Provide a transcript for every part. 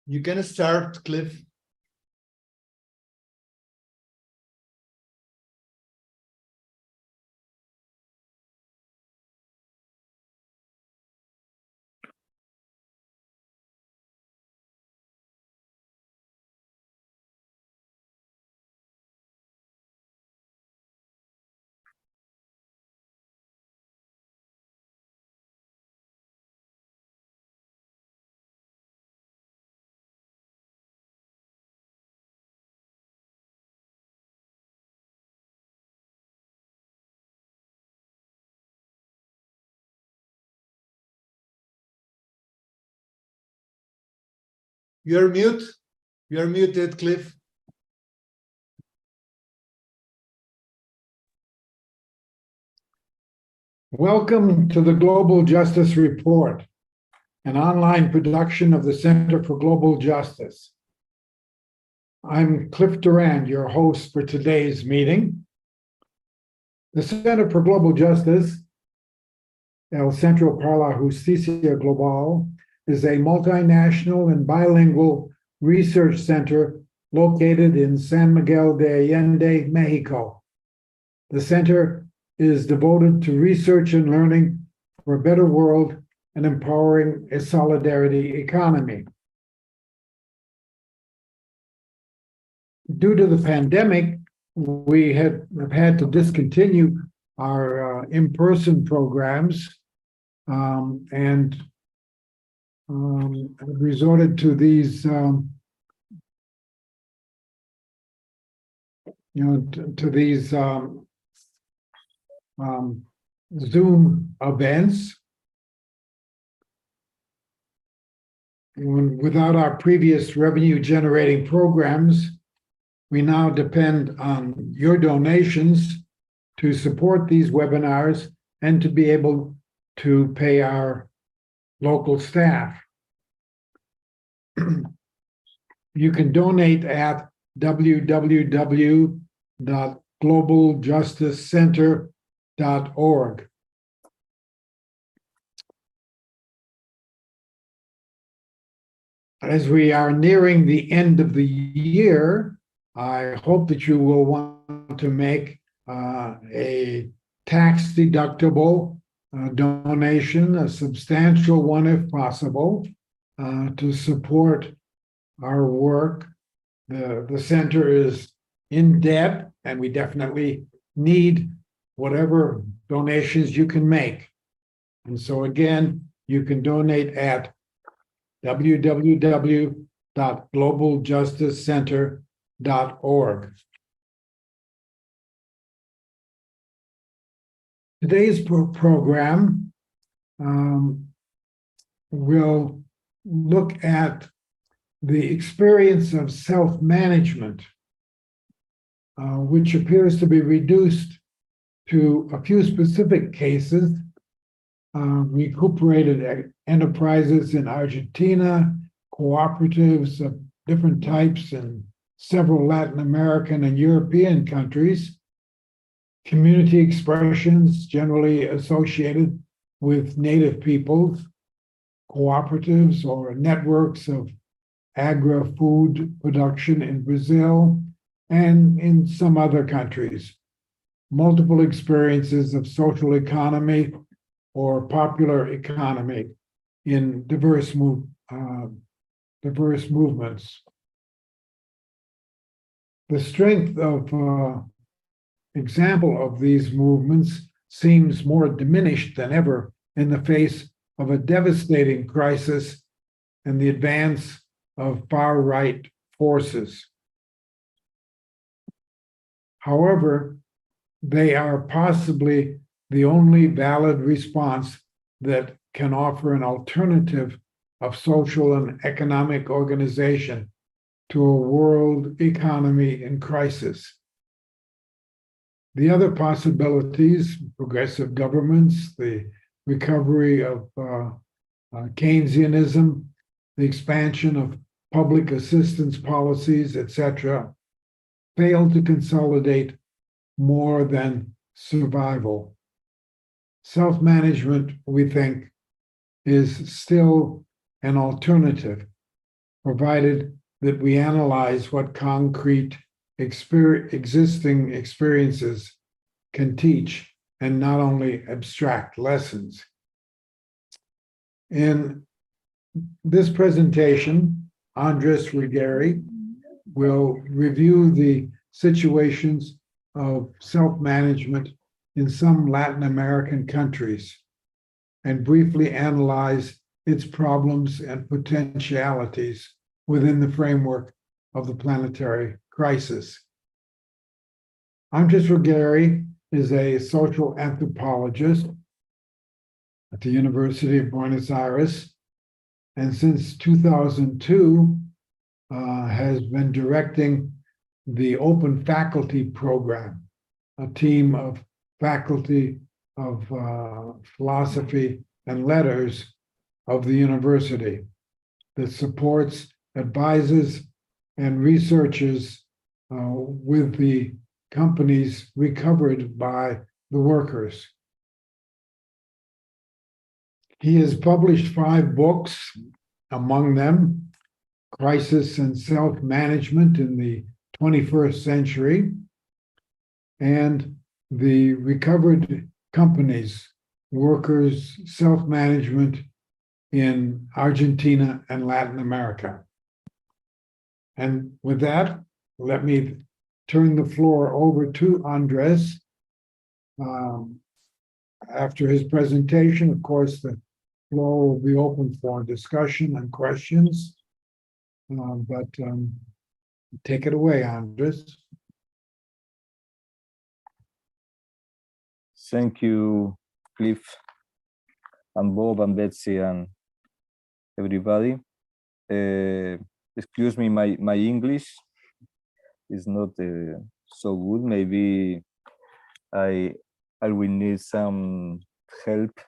You can start, Cliff. You're mute. You're muted, Cliff. Welcome to the Global Justice Report, an online production of the Center for Global Justice. I'm Cliff Durand, your host for today's meeting. The Center for Global Justice, El Centro para la Justicia Global, is a multinational and bilingual research center located in San Miguel de Allende, Mexico. The center is devoted to research and learning for a better world and empowering a solidarity economy. Due to the pandemic, we have had to discontinue our in-person programs and resorted to these Zoom events. Without our previous revenue-generating programs, we now depend on your donations to support these webinars and to be able to pay our local staff. You can donate at www.globaljusticecenter.org. As we are nearing the end of the year, I hope that you will want to make a tax-deductible donation, a substantial one if possible, to support our work. The center is in debt, and we definitely need whatever donations you can make. And so again, you can donate at www.globaljusticecenter.org. Today's program will look at the experience of self-management, which appears to be reduced to a few specific cases. Recuperated enterprises in Argentina, cooperatives of different types in several Latin American and European countries, community expressions generally associated with Native peoples, cooperatives or networks of agri-food production in Brazil and in some other countries, multiple experiences of social economy or popular economy in diverse movements. The strength of example of these movements seems more diminished than ever in the face of a devastating crisis and the advance of far-right forces. However, they are possibly the only valid response that can offer an alternative of social and economic organization to a world economy in crisis. The other possibilities, progressive governments, the recovery of Keynesianism, the expansion of public assistance policies, etc., fail to consolidate more than survival. Self-management, we think, is still an alternative, provided that we analyze what concrete existing experiences can teach and not only abstract lessons. In this presentation, Andres Ruggieri will review the situations of self-management in some Latin American countries and briefly analyze its problems and potentialities within the framework of the planetary crisis. Andres Ruggieri is a social anthropologist at the University of Buenos Aires, and since 2002 has been directing the Open Faculty Program, a team of faculty of philosophy and letters of the university that supports, advises, and researches with the companies recovered by the workers. He has published 5 books, among them Crisis and Self-Management in the 21st Century and The Recovered Companies, Workers' Self-Management in Argentina and Latin America. And with that, let me turn the floor over to Andres. After his presentation, of course, the floor will be open for discussion and questions. Take it away, Andres. Thank you, Cliff, and Bob, and Betsy, and everybody. Excuse me, my English is not so good. Maybe I will need some help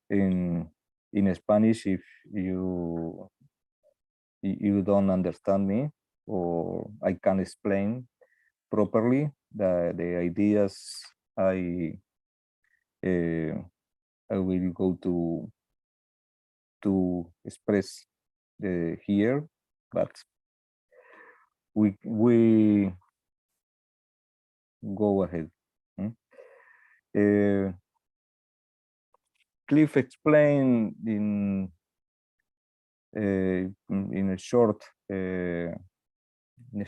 in Spanish if you don't understand me, or I can explain properly the ideas I will go to express here, but we go ahead. Cliff explained in a short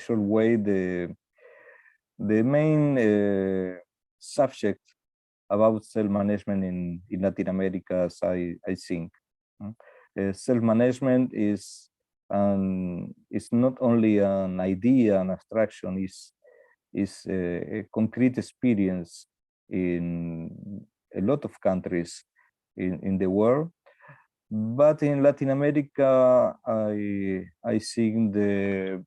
way the main subject about self-management in Latin America, as I think. Self-management is not only an idea, an abstraction, is a concrete experience in a lot of countries in the world. But in Latin America, I think the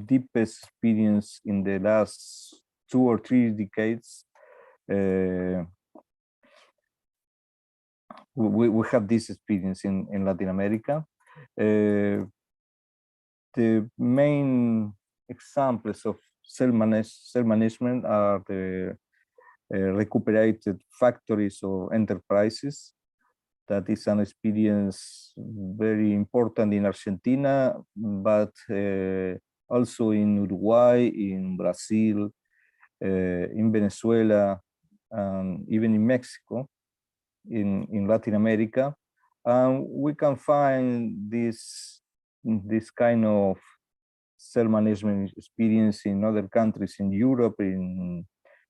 deepest experience in the last 2 or 3 decades. We have this experience in Latin America. The main examples of self-management are the recuperated factories or enterprises. That is an experience very important in Argentina, but also in Uruguay, in Brazil, in Venezuela, and even in Mexico, in Latin America. We can find this kind of self-management experience in other countries in Europe and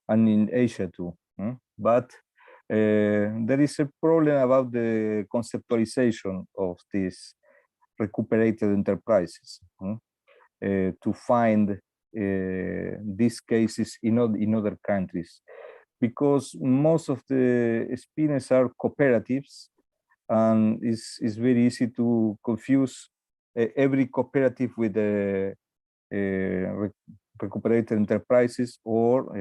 in Asia too. But there is a problem about the conceptualization of these recuperated enterprises to find these cases in other countries, because most of the experience are cooperatives, and it's very easy to confuse every cooperative with the recuperated enterprises, or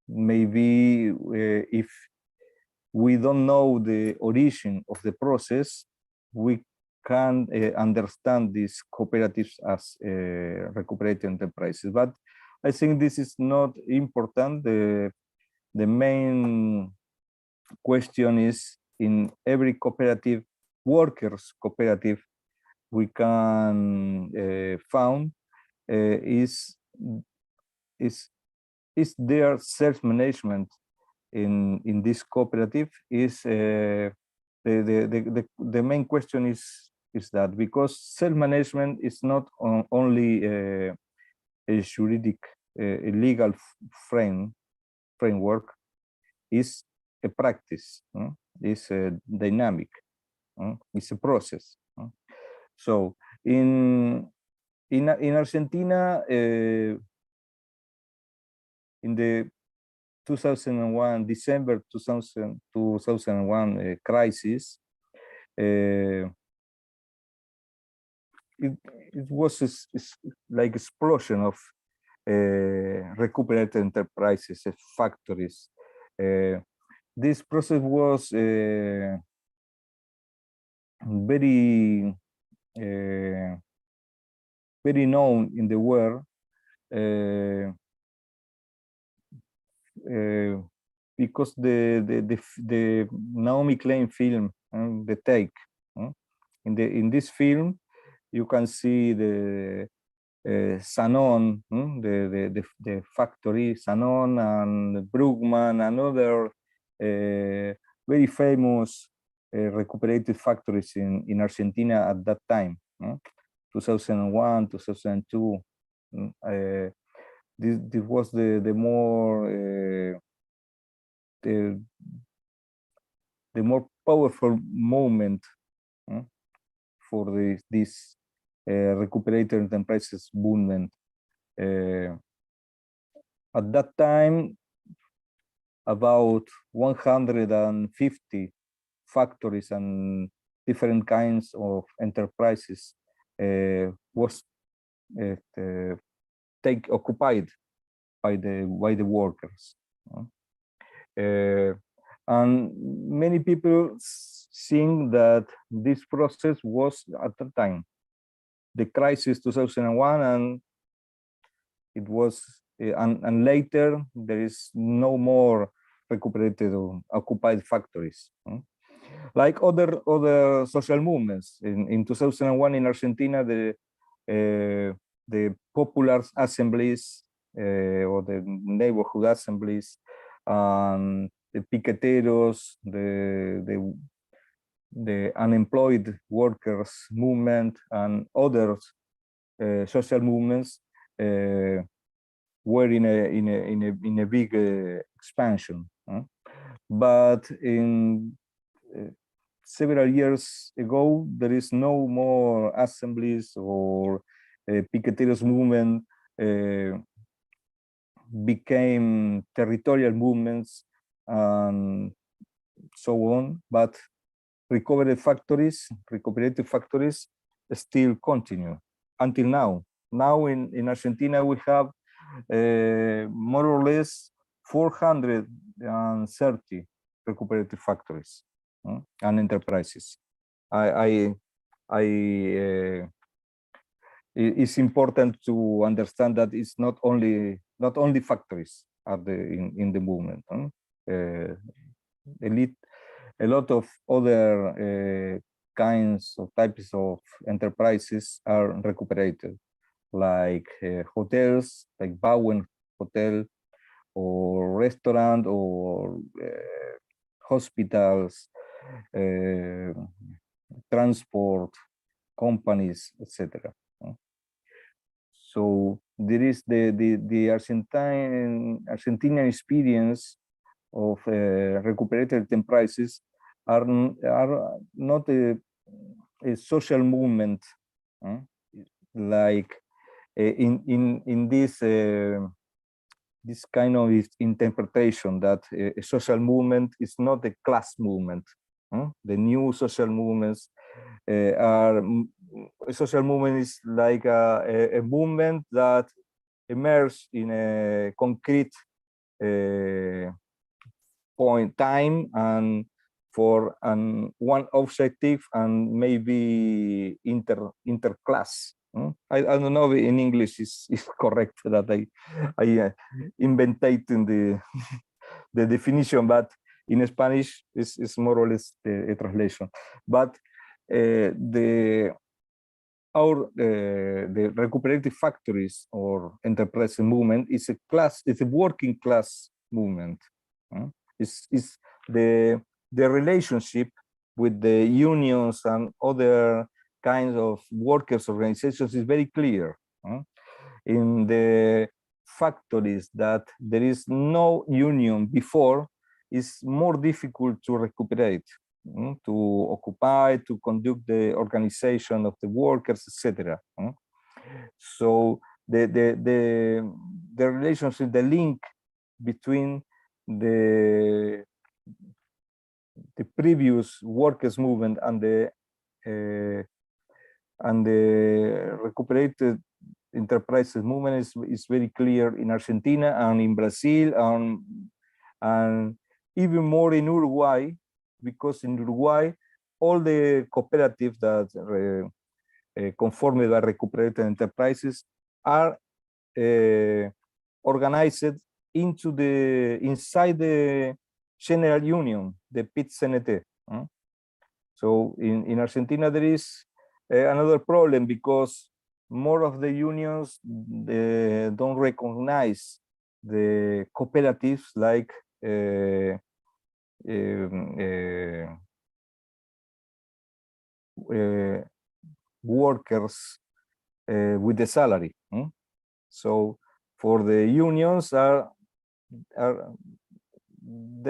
maybe if we don't know the origin of the process, we can understand these cooperatives as recuperated enterprises. But I think this is not important. The main question is, in every cooperative, workers cooperative, we can found is their self-management in this cooperative is the main question is that, because self-management is not only a juridic, a legal framework, is a practice, is a dynamic, it's a process. So in Argentina, in the 2001, December 2001 crisis, it was like explosion of recuperated enterprises, factories. This process was very very known in the world, because the Naomi Klein film, The Take, in this film you can see the Sanon, the factory, Sanon and Brugman and other very famous recuperated factories in Argentina at that time, 2001, 2002. This was the more the more powerful moment for this recuperated enterprises movement. At that time, about 150 factories and different kinds of enterprises was occupied by the workers. And many people think that this process was at the time the crisis 2001, and it was and later there is no more recuperated or occupied factories. Like other social movements in 2001 in Argentina, the popular assemblies or the neighborhood assemblies, the piqueteros, the unemployed workers movement, and other social movements were in a big expansion. But in several years ago, there is no more assemblies or piqueteros movement. Became territorial movements and so on, but recuperated factories still continue until now. Now in Argentina we have more or less 430 recuperated factories and enterprises. It's important to understand that it's not only factories are in the movement. A lot of other kinds of types of enterprises are recuperated, like hotels, like Bowen Hotel, or restaurant, or hospitals, transport companies, etc. So there is the Argentinian experience of recuperated enterprises are not a social movement, like in this this kind of interpretation that a social movement is not a class movement. The new social movements a social movement is like a movement that emerges in a concrete time and for one objective, and maybe interclass. I don't know if in English is correct that I invented in the the definition, but in Spanish is more or less a translation, but the recuperative factories or enterprise movement is a working class movement. Is the relationship with the unions and other kinds of workers organizations is very clear. In the factories that there is no union before, it's more difficult to recuperate, to occupy, to conduct the organization of the workers, etc. So the relationship, the link between the previous workers movement and the recuperated enterprises movement is very clear in Argentina and in Brazil and even more in Uruguay, because in Uruguay all the cooperatives that conform by recuperated enterprises are organized inside the general union, the PIT-CNT. So in Argentina there is another problem, because more of the unions don't recognize the cooperatives like workers with the salary. So for the unions they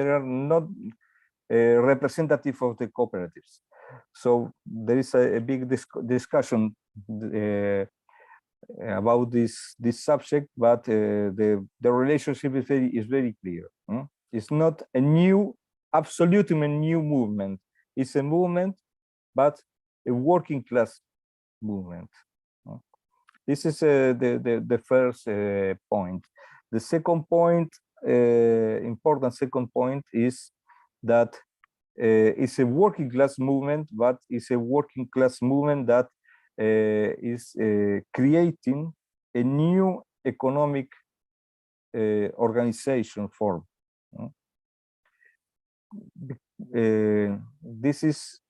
are not representative of the cooperatives. So there is a big discussion about this subject, but the relationship is very clear. It's not a absolutely new movement. It's a movement, but a working class movement. This is the first point. The second point, important second point, is that it's a working class movement, but it's a working class movement that is creating a new economic organization form. This is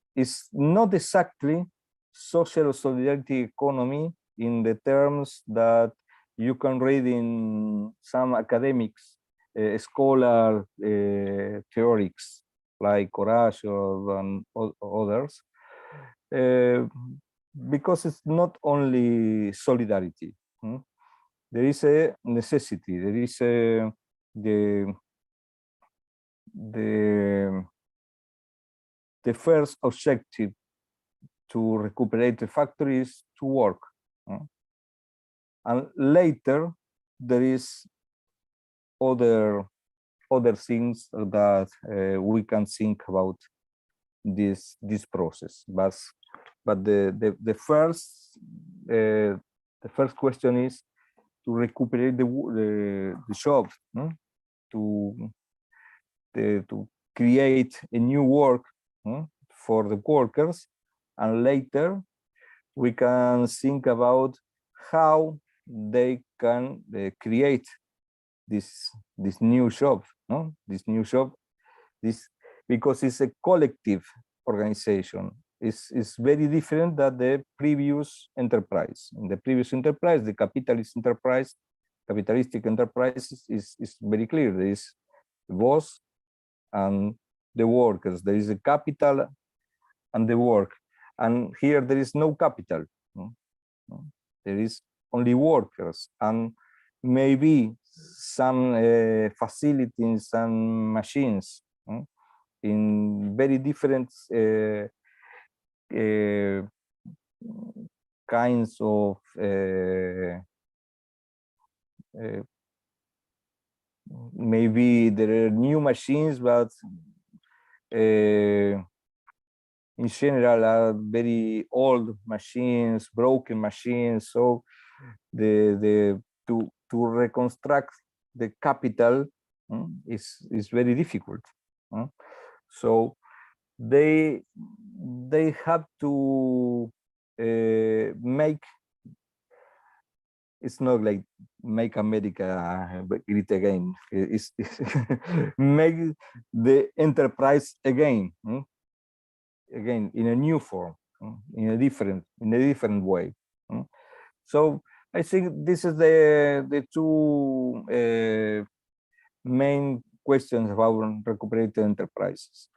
not exactly social solidarity economy in the terms that you can read in some academics, scholar theorics like Horacio and others, because it's not only solidarity. There is a necessity. There is the first objective to recuperate the factory is to work. And later there is other things that we can think about this process. But the first question is to recuperate the job, to create a new work for the workers, and later we can think about how they can create this new job, because it's a collective organization. It's very different than the previous enterprise. In the previous enterprise, the capitalistic enterprise is very clear. There is the boss and the workers. There is a capital and the work. And here there is no capital. There is only workers and maybe some facilities and machines in very different kinds of maybe there are new machines, but in general are very old machines, broken machines. So to reconstruct the capital is very difficult. So they have to make, it's not like make America great again. Is make the enterprise again, again in a new form, in a different way. So I think this is the two main questions about recuperated enterprises.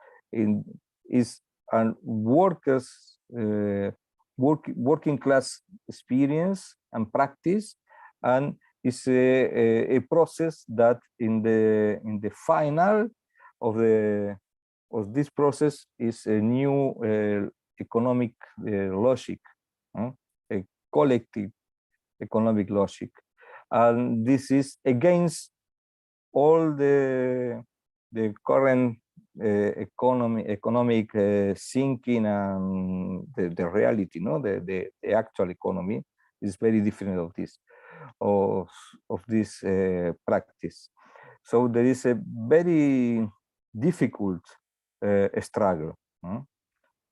Is an workers working class experience and practice, and is a process that in the final of this process is a new economic logic, a collective economic logic, and this is against all the current economic thinking and the reality. The actual economy is very different of this practice. So there is a very difficult struggle.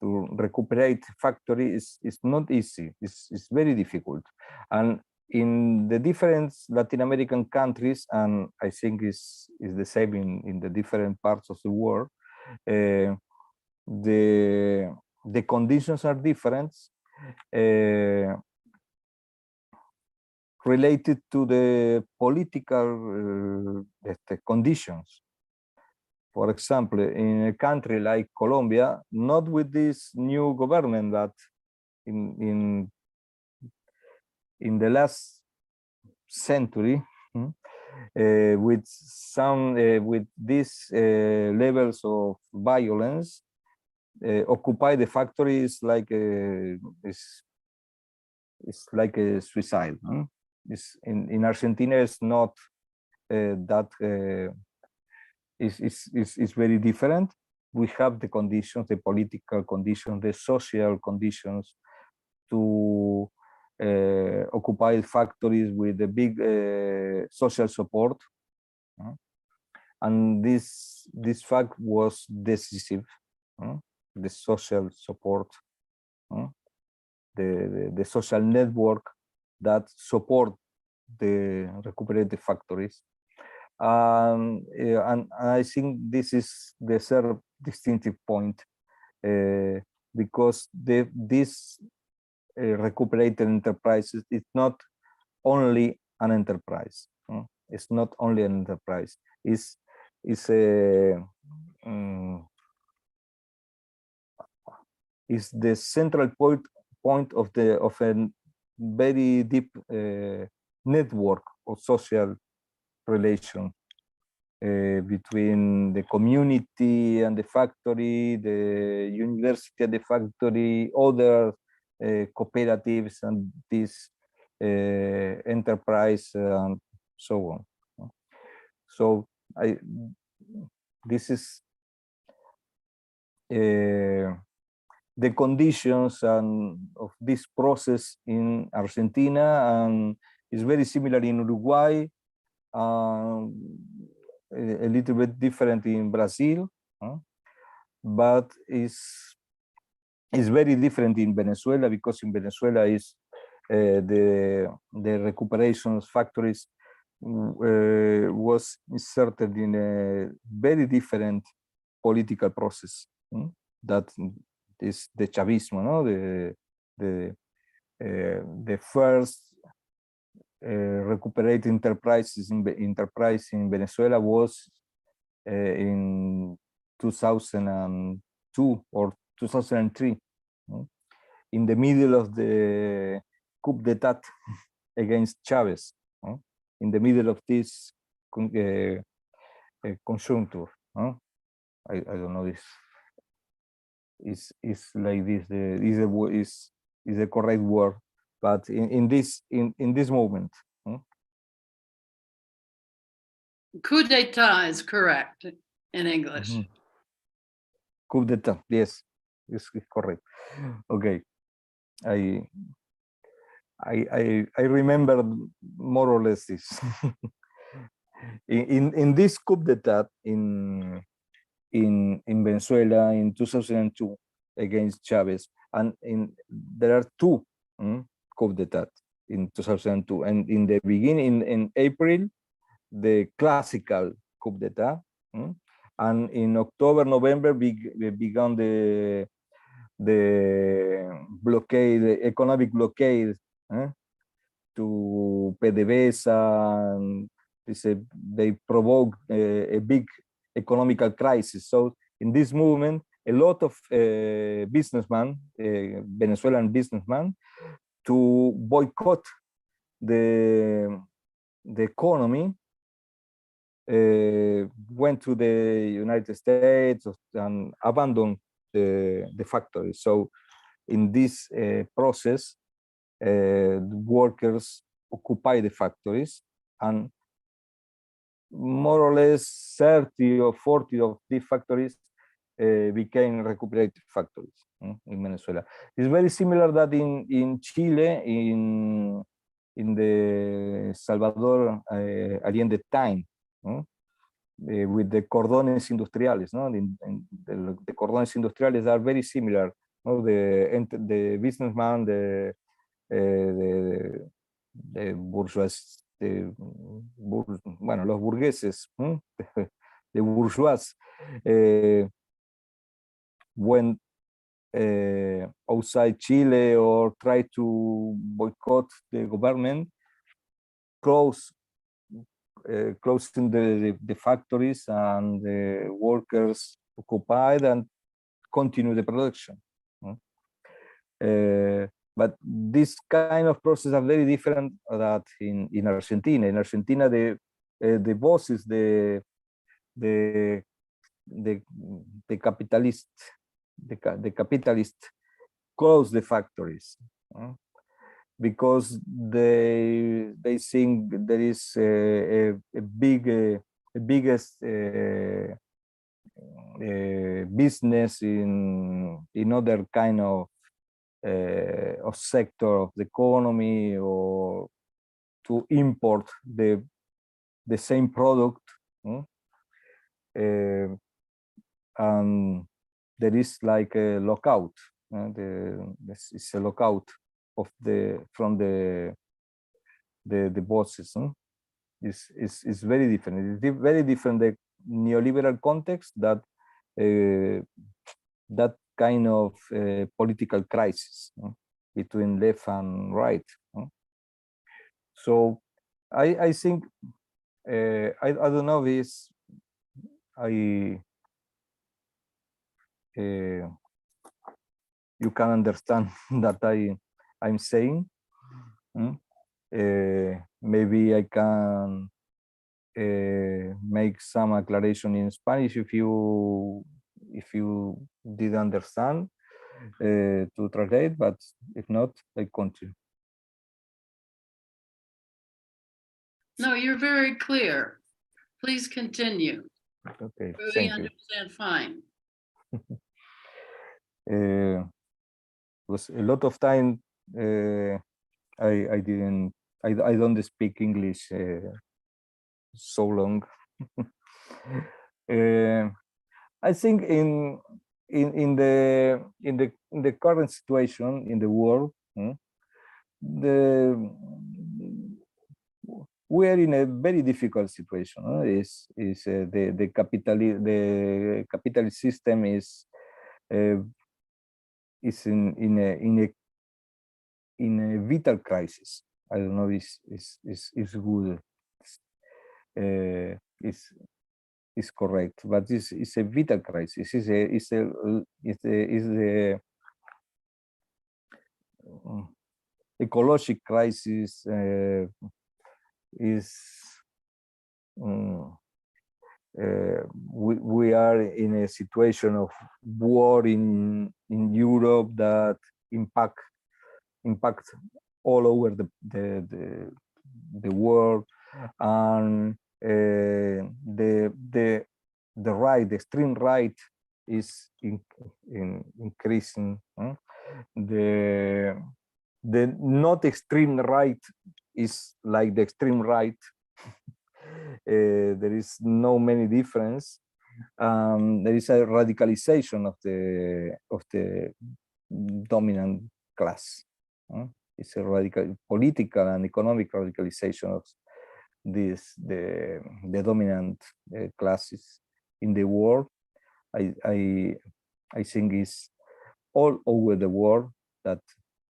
To recuperate factory is not easy. It's very difficult, and in the different Latin American countries, and I think is the same in the different parts of the world, the conditions are different, related to the political conditions. For example, in a country like Colombia, not with this new government, but in the last century, with these levels of violence, occupy the factory is like it's like a suicide. In Argentina, it's not that. Is very different. We have the conditions, the political conditions, the social conditions to occupy factories with a big social support, and this fact was decisive. The social support, the social network that support the recuperated factories. And I think this is the third distinctive point, because this recuperated enterprises, it's not only an enterprise. It's not only an enterprise. It's the central point of a very deep network of social relation between the community and the factory, the university and the factory, other cooperatives and this enterprise, and so on. So this is the conditions of this process in Argentina, and it's very similar in Uruguay. A little bit different in Brazil, but it's very different in Venezuela, because in Venezuela is the recuperation factories was inserted in a very different political process. That is the Chavismo, the first recuperate enterprise in Venezuela was in 2002 or 2003, in the middle of the coup d'etat against Chavez, in the middle of this conjuncture. I don't know if is like this is the correct word, but in this moment. Coup d'etat is correct in English. Coup d'etat, yes, is correct. Okay, I remember more or less this. in this coup d'etat in Venezuela in 2002 against Chavez, and there are two coup d'etat. in 2002, and in the beginning, in April, the classical coup d'etat, and in October, November, began the blockade, the economic blockade, to PDVSA, and they provoked a big economical crisis. So in this movement, a lot of businessmen, Venezuelan businessmen, to boycott the economy, went to the United States and abandoned the factory. So in this process, the workers occupy the factories, and more or less 30 or 40 of these factories became recuperated factories in Venezuela. It's very similar that in Chile, in the Salvador Allende time, with the cordones industriales. No? The cordones industriales are very similar. No? The businessman, the bourgeois, bueno, los burgueses, the bourgeois, went outside Chile or try to boycott the government, closing the factories, and the workers occupied and continue the production. But this kind of process are very different that in Argentina. In Argentina, the bosses, the capitalist close the factories because they think there is a biggest business in other kind of sector of the economy, or to import the same product, and there is like a lockout. It's a lockout of from the bosses. It's very different. It's very different, the neoliberal context, that that kind of political crisis between left and right. So I think I don't know this. You can understand that I'm saying. Maybe I can make some acceleration in Spanish if you did understand, to translate, but if not, I continue. No, you're very clear. Please continue. Okay, We thank you. understand fine. Was a lot of time I don't speak English so long. I think in the current situation in the world, we are in a very difficult situation. The capitalist system is in a vital crisis. I don't know if is good. Is correct, but it's a vital crisis. It's a ecological crisis. We are in a situation of war in Europe that impact all over the world, and the right, the extreme right, is increasing. The not extreme right is like the extreme right. There is no many difference. There is a radicalization of the dominant class. it's a radical political and economic radicalization of the dominant classes in the world. I think it's all over the world that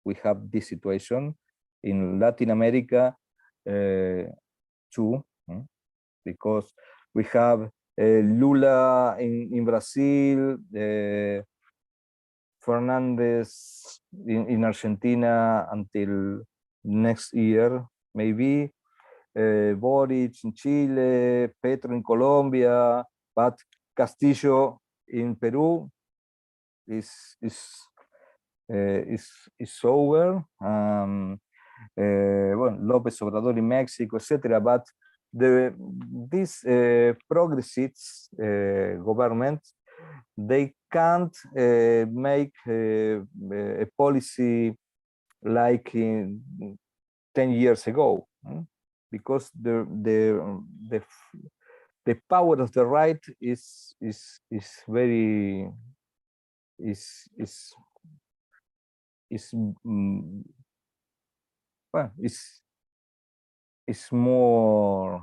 we have this situation. In Latin America too, because we have Lula in Brazil, Fernandez in Argentina until next year, maybe, Boric in Chile, Petro in Colombia, but Castillo in Peru is over. Well, López Obrador in Mexico, etc. But these progressive governments, they can't make a policy like in 10 years ago, because the power of the right is very well, it's more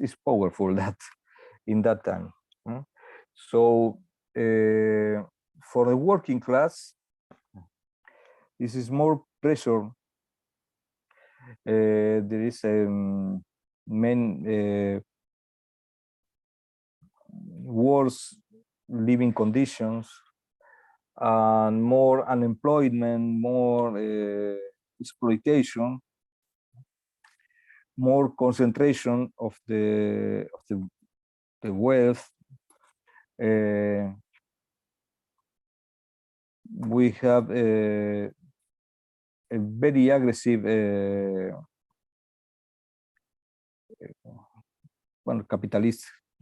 it's powerful that in that time. So for the working class, this is more pressure. There is worse living conditions and more unemployment, more exploitation, more concentration of the wealth. We have a very aggressive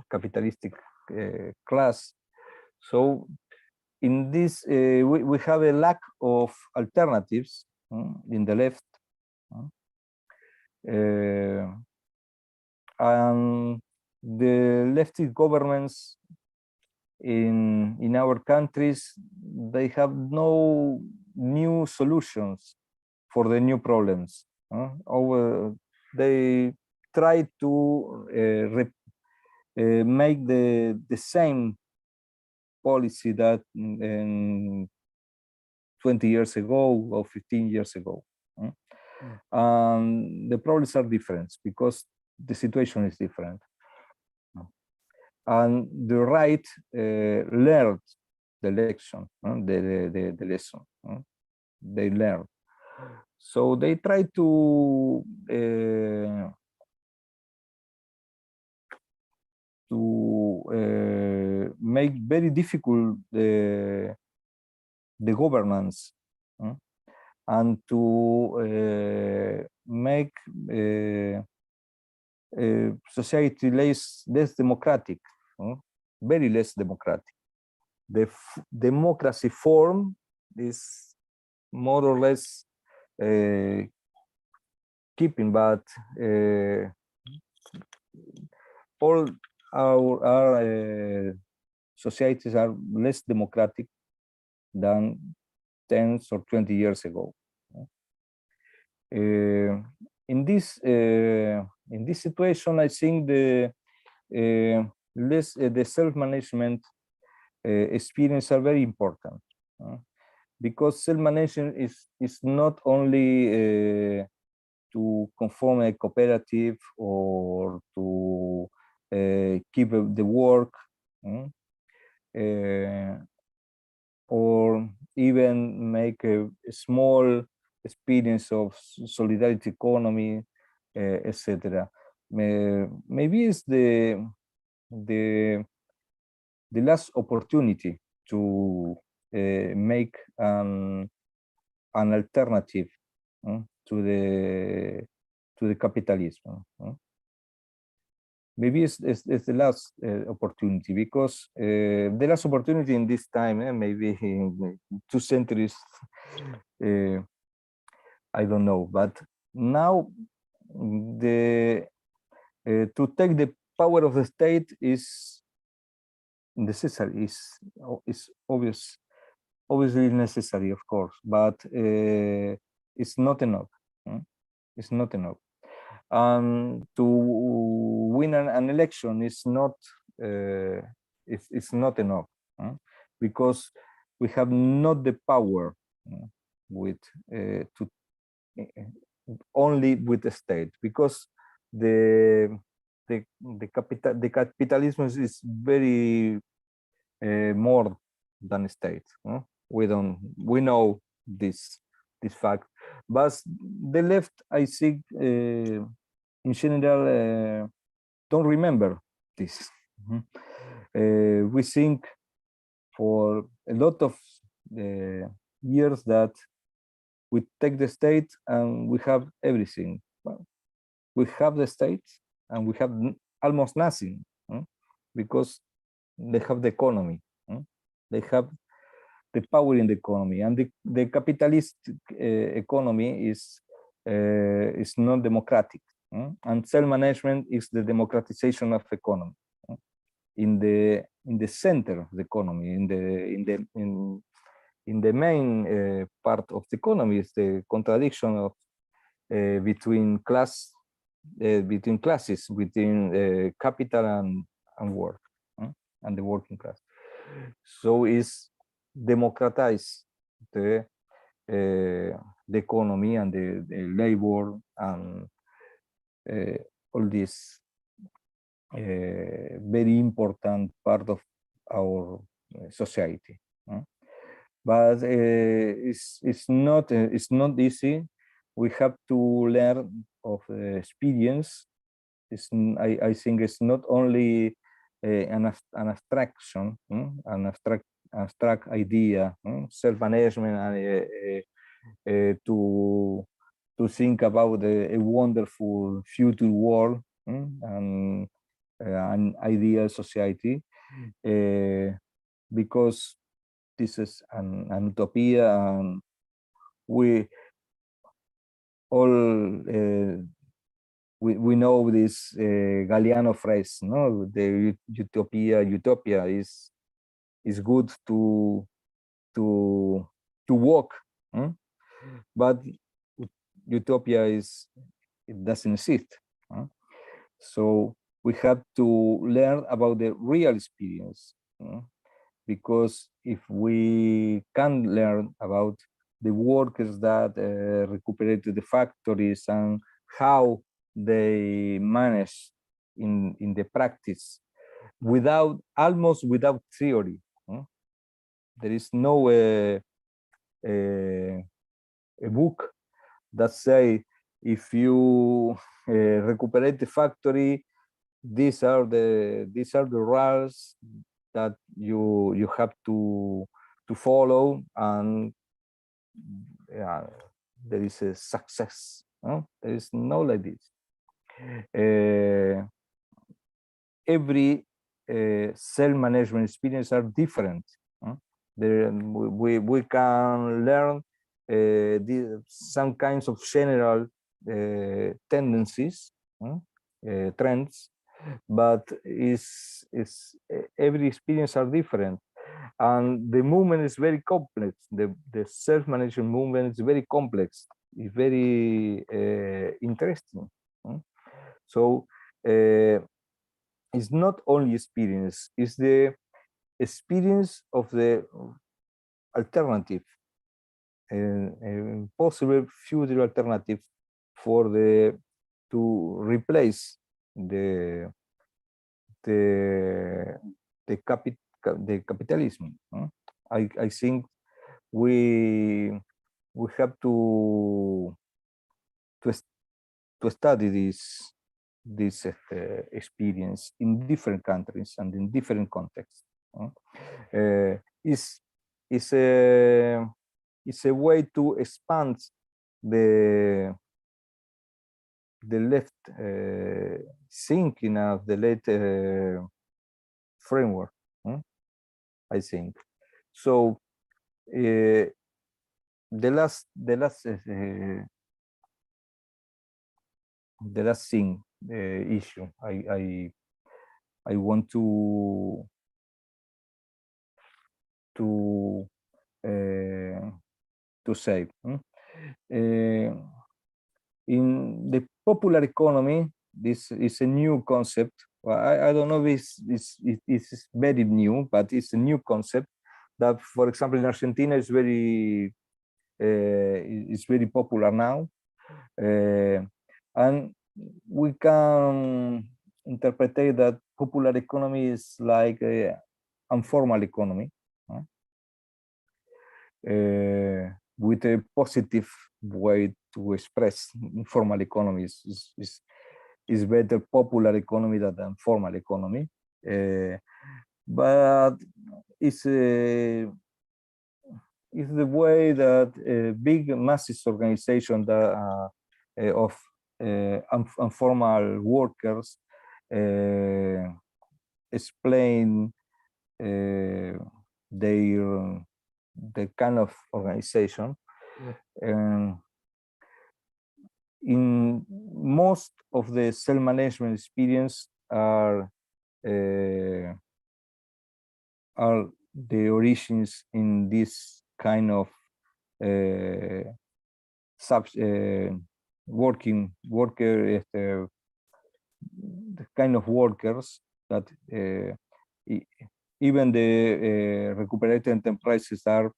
capitalistic class. So in this, we have a lack of alternatives in the left. And the leftist governments in our countries, they have no new solutions for the new problems. They try to make the same policy that 20 years ago or 15 years ago. The problems are different because the situation is different. And the right learned the lesson, the lesson. They learned. So they try to make very difficult the governance, and to make society less democratic, very less democratic. The democracy form is more or less keeping, but all our societies are less democratic than 10 or 20 years ago. In this situation, I think the self-management experience are very important, because self-management is not only to conform a cooperative or to keep the work, or even make a small experience of solidarity economy, etc. Maybe it's the last opportunity to make an alternative to the capitalism. Maybe it's the last opportunity, because the last opportunity in this time, maybe in 2 centuries, I don't know, but now to take the power of the state is necessary, is obvious, obviously necessary, of course, but it's not enough. It's not enough. To win an election is not it's not enough, because we have not the power with to only with the state, because the capitalism is very more than state. We know this fact, but the left, I think, in general, don't remember this. We think for a lot of years that we take the state and we have everything. Well, we have the state and we have almost nothing, because they have the economy. They have the power in the economy, and the capitalist economy is not democratic. And self-management is the democratization of economy. In the center of the economy, in the main part of the economy is the contradiction of between classes, between capital and work, and the working class. So is democratize the economy and the labor and all this very important part of our society. But it's not easy. We have to learn of experience. I think it's not only an abstraction, an abstract idea, self-management, and to think about a wonderful future world, and an ideal society, because this is an utopia, and we all we know this Galeano phrase, no? The utopia is good to walk, but utopia it doesn't exist. So we have to learn about the real experience, because if we can learn about the workers that recuperate the factories and how they manage in the practice almost without theory. There is no a book that say if you recuperate the factory, these are the rules that you have to follow, and there is a success. There is no like this. Every self-management experience are different. We can learn some kinds of general tendencies, trends, but every experience are different, and the movement is very complex. The self-management movement is very complex. It's very interesting. So it's not only experience; it's the experience of the alternative, possible future alternative to replace the capitalism. I think we have to study this experience in different countries and in different contexts. It's a way to expand the left thinking of the late framework. I think so. The last thing issue I want to to say. In the popular economy, this is a new concept. Well, I don't know if it is very new, but it's a new concept that, for example, in Argentina is very popular now, and we can interpret that popular economy is like a informal economy, with a positive way to express informal economy is better popular economy than formal economy, but it's the way that big masses organization that of informal workers explain the kind of organization. In most of the self-management experience are the origins in this kind of the kind of workers that even the recuperated enterprises are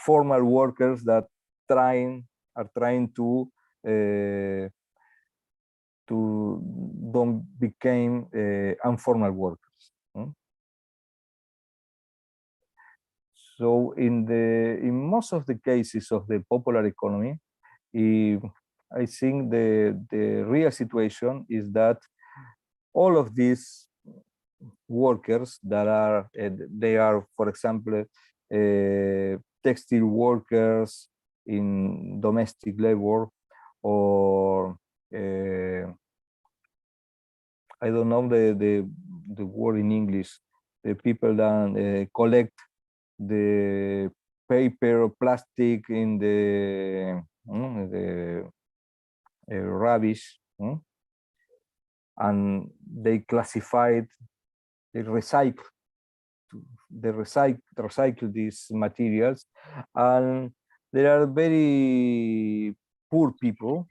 formal workers that are trying to don't become informal workers. So in most of the cases of the popular economy, I think the real situation is that all of these workers that are they are, for example, textile workers in domestic labor, or I don't know the word in English, the people that collect the paper or plastic in the rubbish, and they classified, they recycle these materials, and there are very poor people,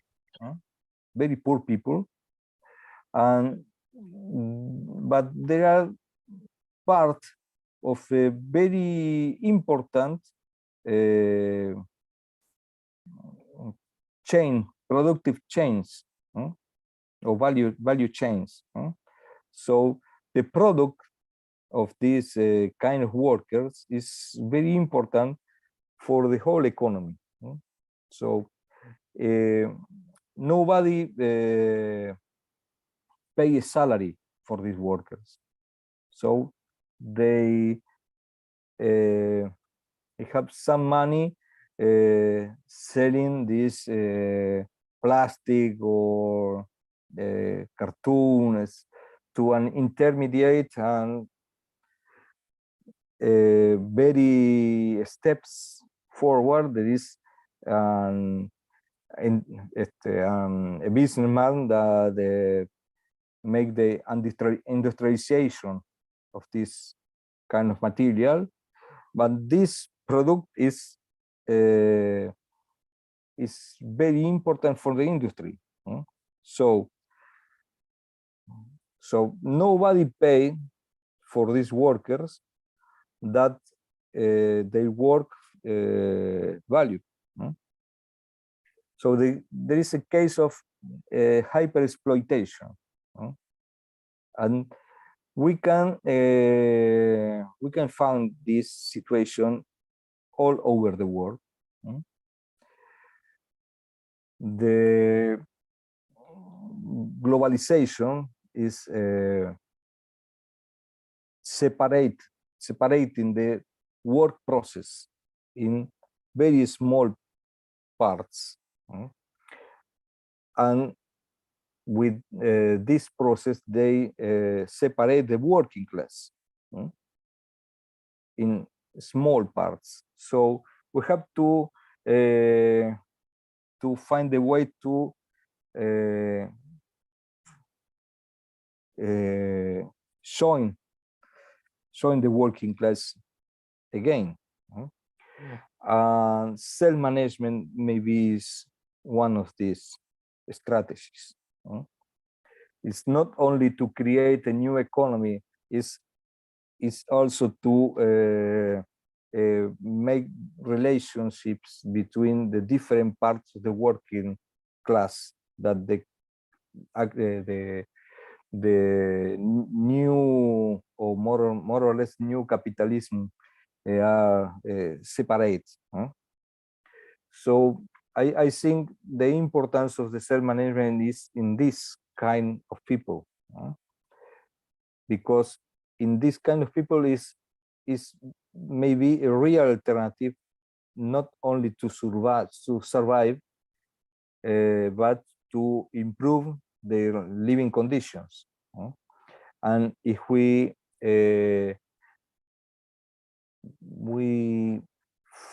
and but there are part of a very important productive chains, or value chains. So the product of these kind of workers is very important for the whole economy. So nobody pay a salary for these workers. So they have some money selling this plastic or cartoons to an intermediate and very steps forward. There is a businessman that make the industrialization of this kind of material, but this product is very important for the industry. So nobody pay for these workers that they work value. So there is a case of hyper exploitation, and we can find this situation all over the world. The globalization is separating the work process in very small parts, and with this process they separate the working class in small parts. So we have to find a way to join the working class again. self-management maybe is one of these strategies. It's not only to create a new economy, it's also to make relationships between the different parts of the working class that the new or more or less new capitalism are separate. So I think the importance of the self-management is in this kind of people, because in this kind of people is maybe a real alternative, not only to survive, but to improve their living conditions. And if we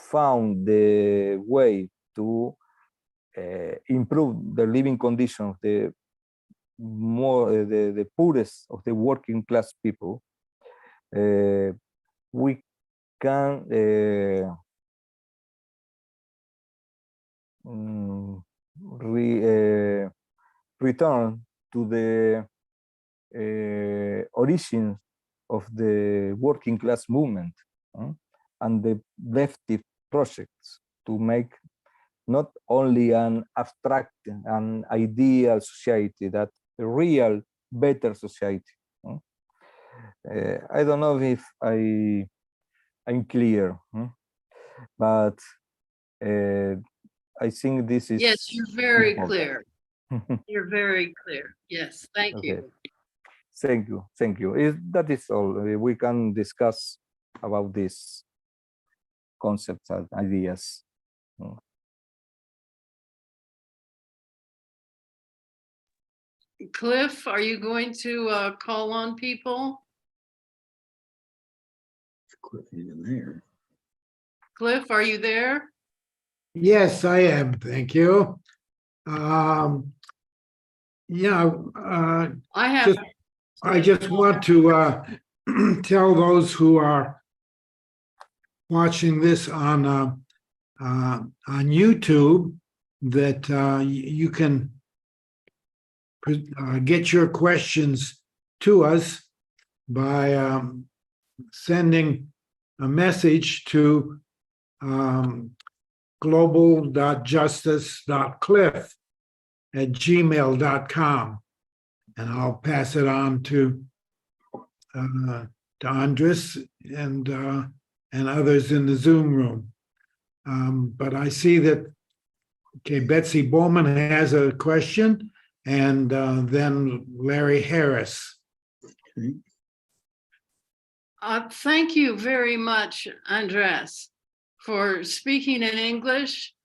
found the way to improve the living conditions of the the poorest of the working class people, we can return to the origins of the working class movement and the leftist projects to make not only an abstract and ideal society, that a real better society. I don't know if I'm clear, but I think this is. Yes, you're very important. clear. You're very clear. Yes, thank Okay. you. Thank you. Thank you. That is all. We can discuss about these concepts and ideas. Cliff, are you going to call on people? Cliff even there. Cliff, are you there? Yes, I am. Thank you. Yeah, I have. I just want to tell those who are watching this on YouTube that you can get your questions to us by sending a message to global.justice.cliff@gmail.com, and I'll pass it on to Andres and others in the Zoom room. But I see that, okay, Betsy Bowman has a question, and then Larry Harris. Okay. Thank you very much, Andres, for speaking in English.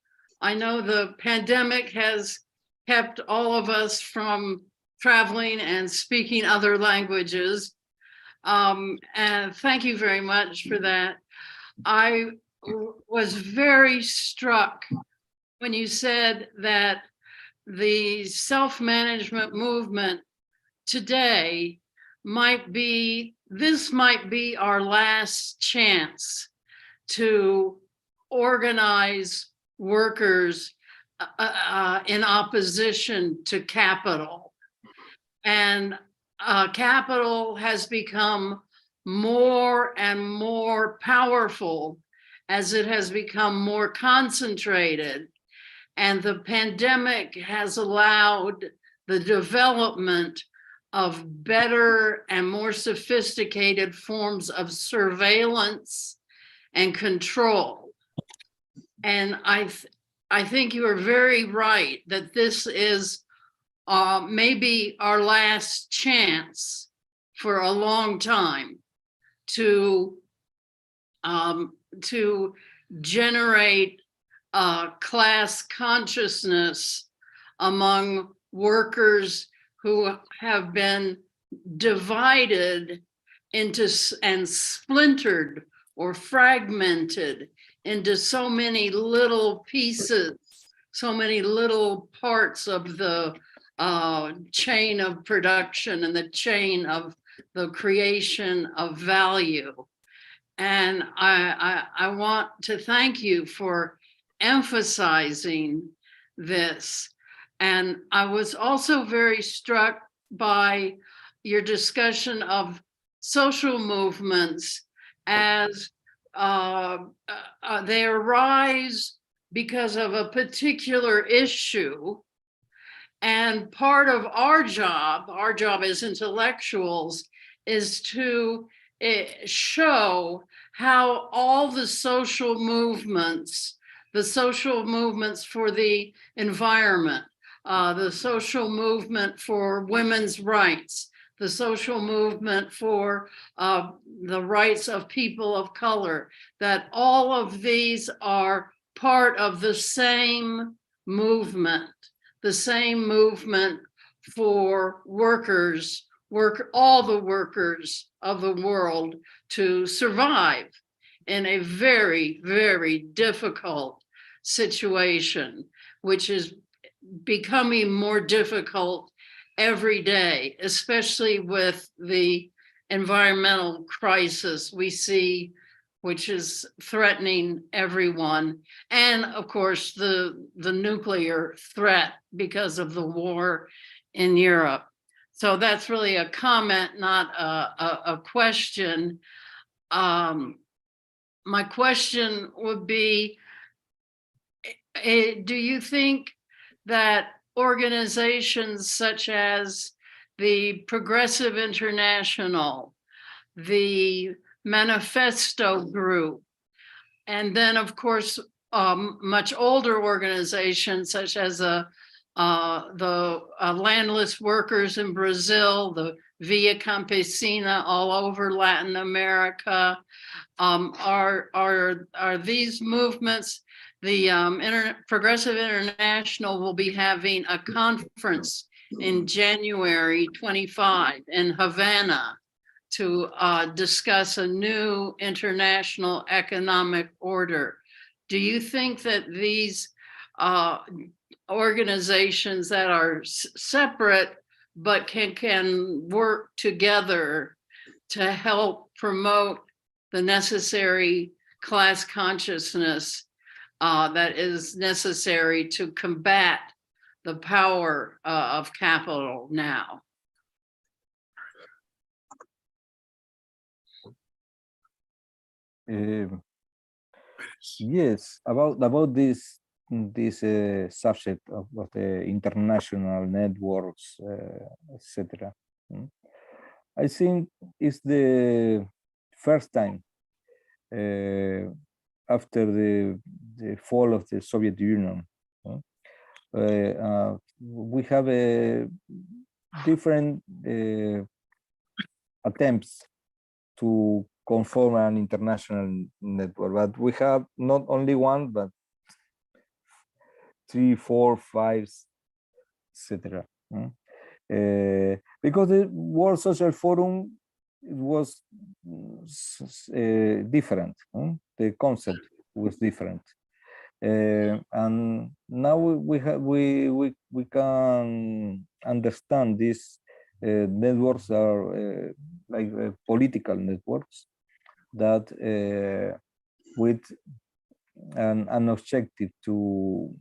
I know the pandemic has kept all of us from traveling and speaking other languages. And thank you very much for that. I was very struck when you said that the self-management movement today might be our last chance to organize workers in opposition to capital. And capital has become more and more powerful as it has become more concentrated. And the pandemic has allowed the development of better and more sophisticated forms of surveillance and control. And I think you are very right that this is maybe our last chance for a long time to generate class consciousness among workers who have been divided into and splintered or fragmented into so many little pieces, so many little parts of the chain of production and the chain of the creation of value. And I want to thank you for emphasizing this. And I was also very struck by your discussion of social movements as they arise because of a particular issue. And part of our job as intellectuals, is to show how all the social movements for the environment, the social movement for women's rights, the social movement for the rights of people of color, that all of these are part of the same movement for all the workers of the world to survive in a very, very difficult situation, which is becoming more difficult every day, especially with the environmental crisis we see, which is threatening everyone. And of course, the nuclear threat because of the war in Europe. So that's really a comment, not a question. My question would be, do you think that organizations such as the Progressive International, the Manifesto Group, and then of course much older organizations such as the landless workers in Brazil, the Via Campesina all over Latin America, are these movements? The Progressive International will be having a conference in January 25 in Havana to discuss a new international economic order. Do you think that these organizations that are separate but can work together to help promote the necessary class consciousness that is necessary to combat the power of capital now? Yes, about this subject of the international networks, etc. I think it's the first time after the fall of the Soviet Union. We have a different attempts to conform an international network, but we have not only one, but 3, 4, 5, etc. Because the World Social Forum was different. The concept was different, and now we can understand these networks are like political networks that with an objective to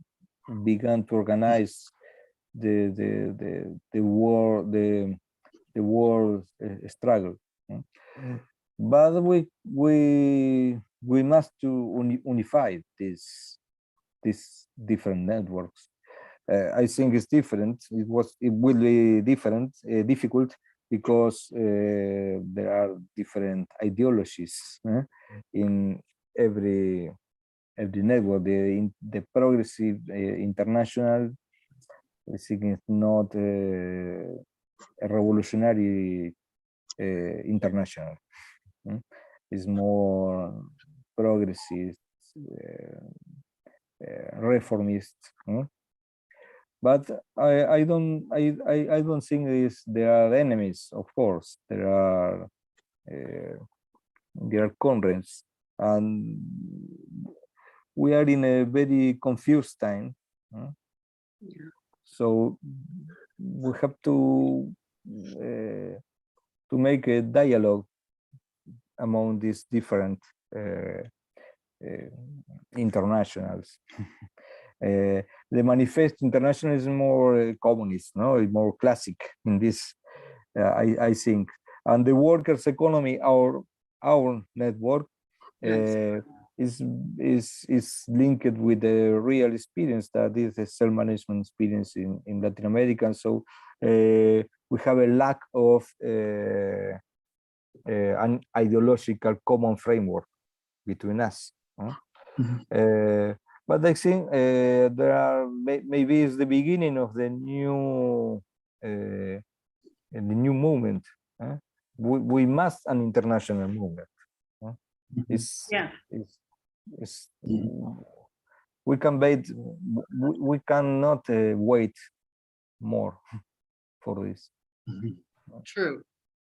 begin to organize the world struggle. But we must to unify these different networks. I think it's different. It will be difficult because there are different ideologies in every network. The Progressive International, I think, it's not a revolutionary international. It's more progressive, reformist. But I don't think there are enemies. Of course, there are currents, and we are in a very confused time. So we have to make a dialogue among these different internationals. The Manifest International is more communist, no, more classic in this, I think. And the workers' economy, our network, is linked with the real experience that is the self-management experience in Latin America. And so we have a lack of an ideological common framework between us. But I think there are maybe it's the beginning of the new movement. We must an international movement. It's, Yeah. it's, we can wait. We cannot wait more for this. True.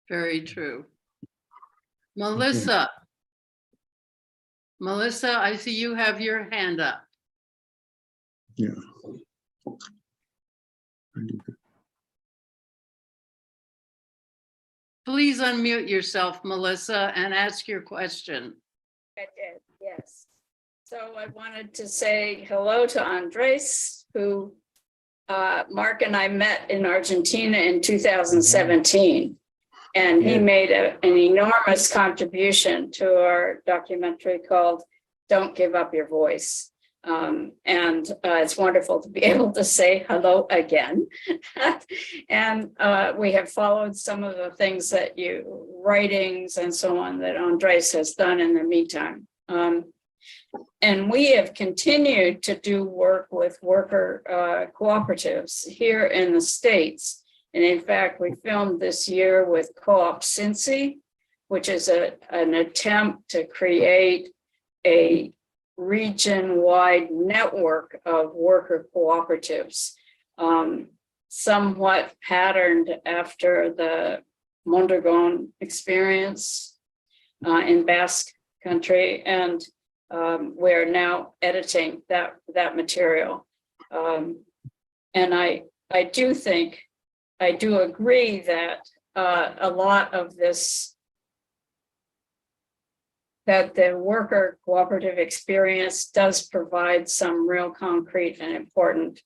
Very true. Melissa. Melissa, I see you have your hand up. Yeah. I do. Please unmute yourself, Melissa, and ask your question. I did, yes. So I wanted to say hello to Andres, who Mark and I met in Argentina in 2017. And he made an enormous contribution to our documentary called Don't Give Up Your Voice. And it's wonderful to be able to say hello again. And we have followed some of the things that writings and so on that Andres has done in the meantime. And we have continued to do work with worker cooperatives here in the States. And in fact, we filmed this year with Co-op Cincy, which is an attempt to create a region-wide network of worker cooperatives, somewhat patterned after the Mondragon experience in Basque Country. And we're now editing that material. And I do think, I do agree that a lot of this, that the worker cooperative experience does provide some real concrete and important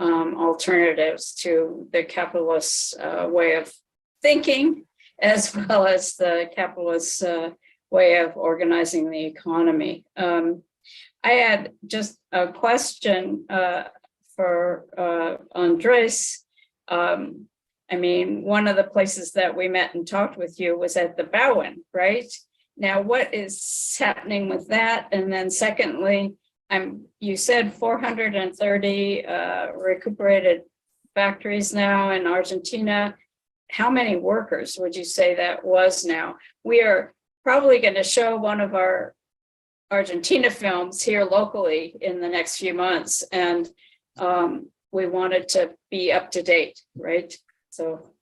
alternatives to the capitalist way of thinking, as well as the capitalist way of organizing the economy. I had just a question for Andres. I mean, one of the places that we met and talked with you was at the Bowen, right? Now, what is happening with that? And then secondly, you said 430 recuperated factories now in Argentina. How many workers would you say that was now? We are probably going to show one of our Argentina films here locally in the next few months. And we wanted to be up to date, right? So.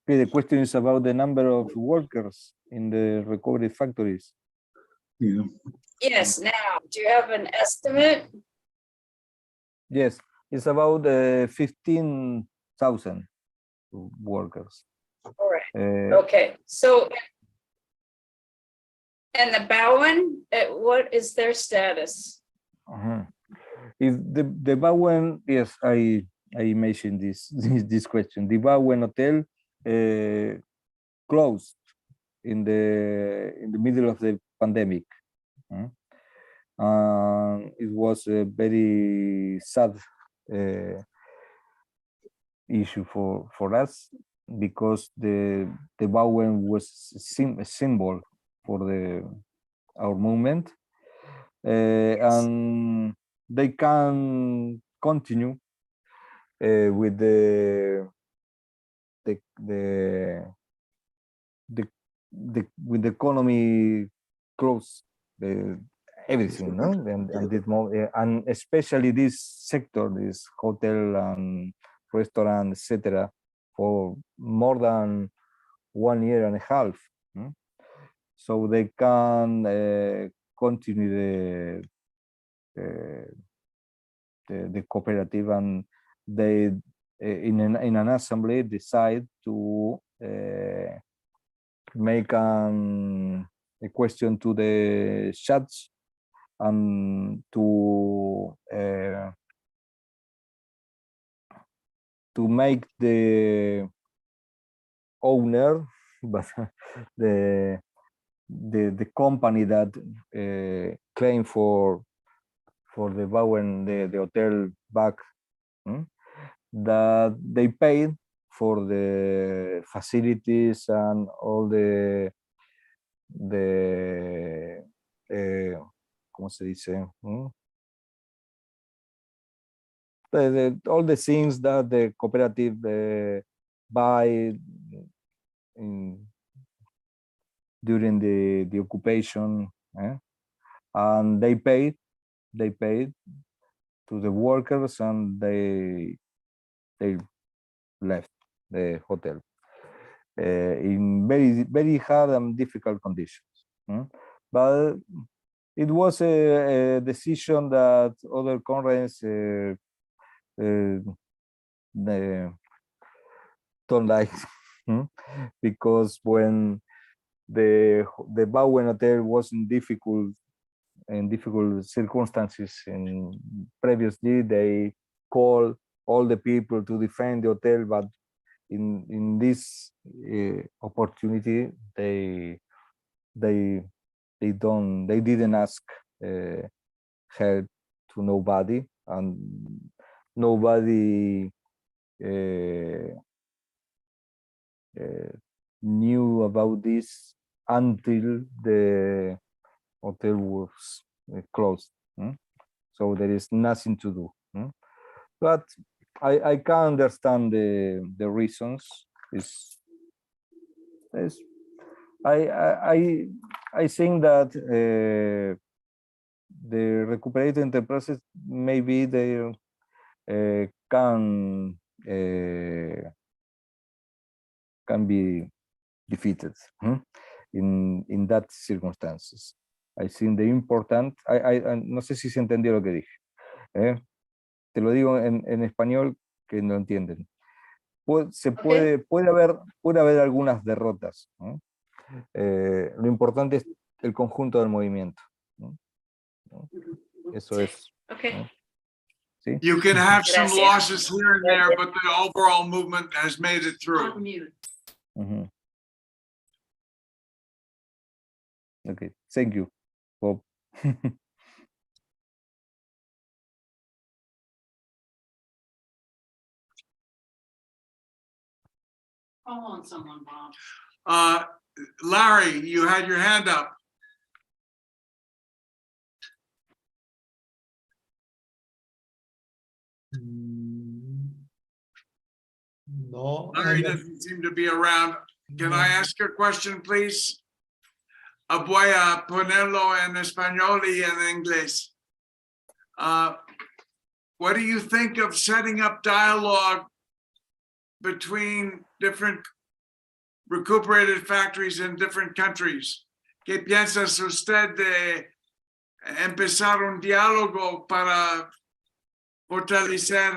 Okay, the question is about the number of workers in the recovery factories. Yeah. Yes, now, do you have an estimate? Yes, it's about 15,000 workers. All right, okay. So, and the Bowen, what is their status? If the Bowen, yes, I mentioned this question. The Bowen Hotel closed in the middle of the pandemic. It was a very sad issue for us, because the Bowen was a symbol for our movement, and they can continue with with the economy close, everything, no? And especially this sector, this hotel and restaurant, etc., for more than 1 year and a half. So they can continue the, uh, the, the cooperative, and they, in an assembly decide to make a question to the judge and to make the owner, but the company that claim for the Bowen, the hotel back, that they paid for the facilities and all the ¿cómo se dice? All the things that the cooperative buy during the occupation, and they paid to the workers, and they left the hotel in very hard and difficult conditions. But it was a decision that other countries don't like, because when the Bowen Hotel was in difficult circumstances in previously, they called all the people to defend the hotel, but in this opportunity they didn't ask help to nobody, and nobody knew about this until the hotel was closed. So there is nothing to do. But I can understand the reasons. I think that the recuperated enterprises, maybe they can be defeated in that circumstances. I think the important, no sé si se entendió lo que dije. Te lo digo en español que no entienden. Puede haber algunas derrotas. Lo importante es el conjunto del movimiento. Eso es. Okay. ¿Sí? You can have some Gracias. losses here and there, but the overall movement has made it through. Okay, thank you, Bob. Call on someone, Bob. Larry, you had your hand up. No, Larry doesn't seem to be around. Can I ask a question, please? Voy a ponerlo en español y en inglés. What do you think of setting up dialogue between different recuperated factories in different countries? ¿Qué piensas usted de empezar un diálogo para fortalecer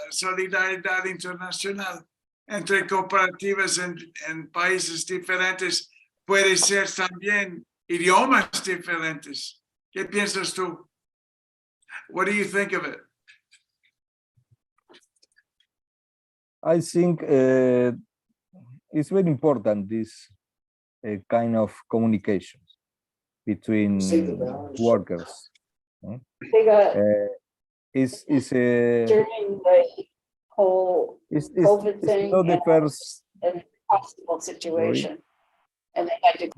solidaridad internacional entre cooperativas en países diferentes? Puede ser también idiomas diferentes. ¿Qué piensas tú? What do you think of it? I think it's very important, this kind of communications between workers. It's During the whole COVID thing not the first. and possible situation. And they had to.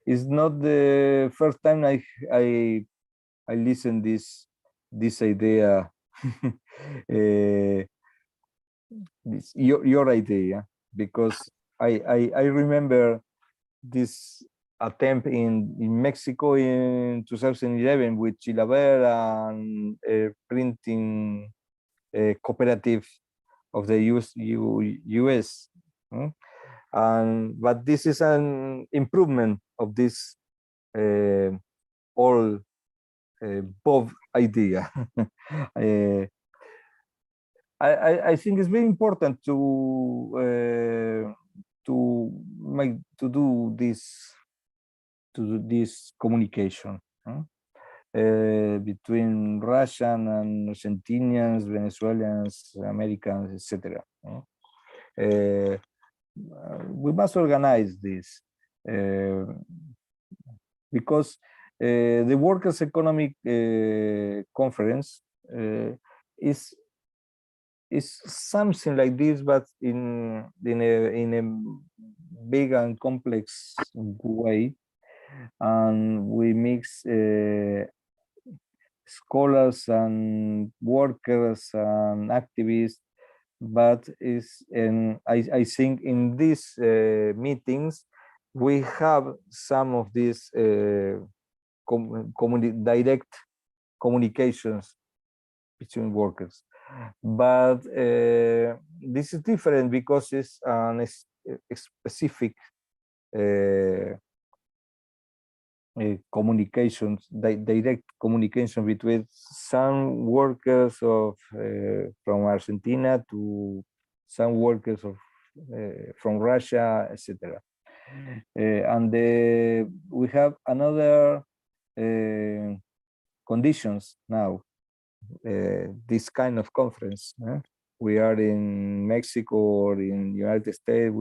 It's not the first time I listen this idea. Your idea, because I remember this attempt in Mexico in 2011 with Chilaver and printing cooperative of the US. But this is an improvement of this old Bob idea. I think it's very important to do this communication between Russian and Argentinians, Venezuelans, Americans, etc. We must organize this because the Workers' Economic Conference is something like this, but in a big and complex way, and we mix scholars and workers and activists. But I think in these meetings we have some of these direct communications between workers. But this is different because it's a specific communications, direct communication between some workers of from Argentina to some workers of from Russia, etc. And we have another conditions now. This kind of conference. We are in Mexico or in United States.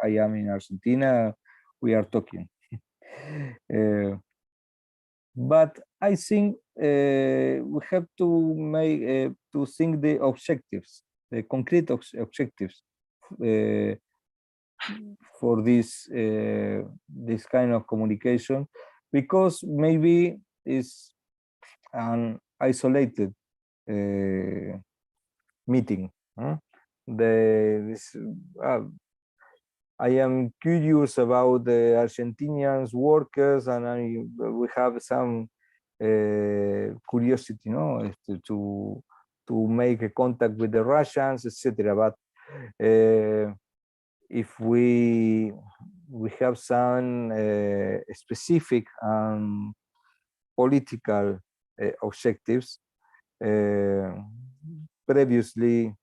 I am in Argentina. We are talking. But I think we have to make to think the objectives, the concrete objectives for this kind of communication, because maybe it's an isolated meeting. I am curious about the Argentinians workers, and we have some curiosity, to make a contact with the Russians, etc. But if we have some specific political objectives previously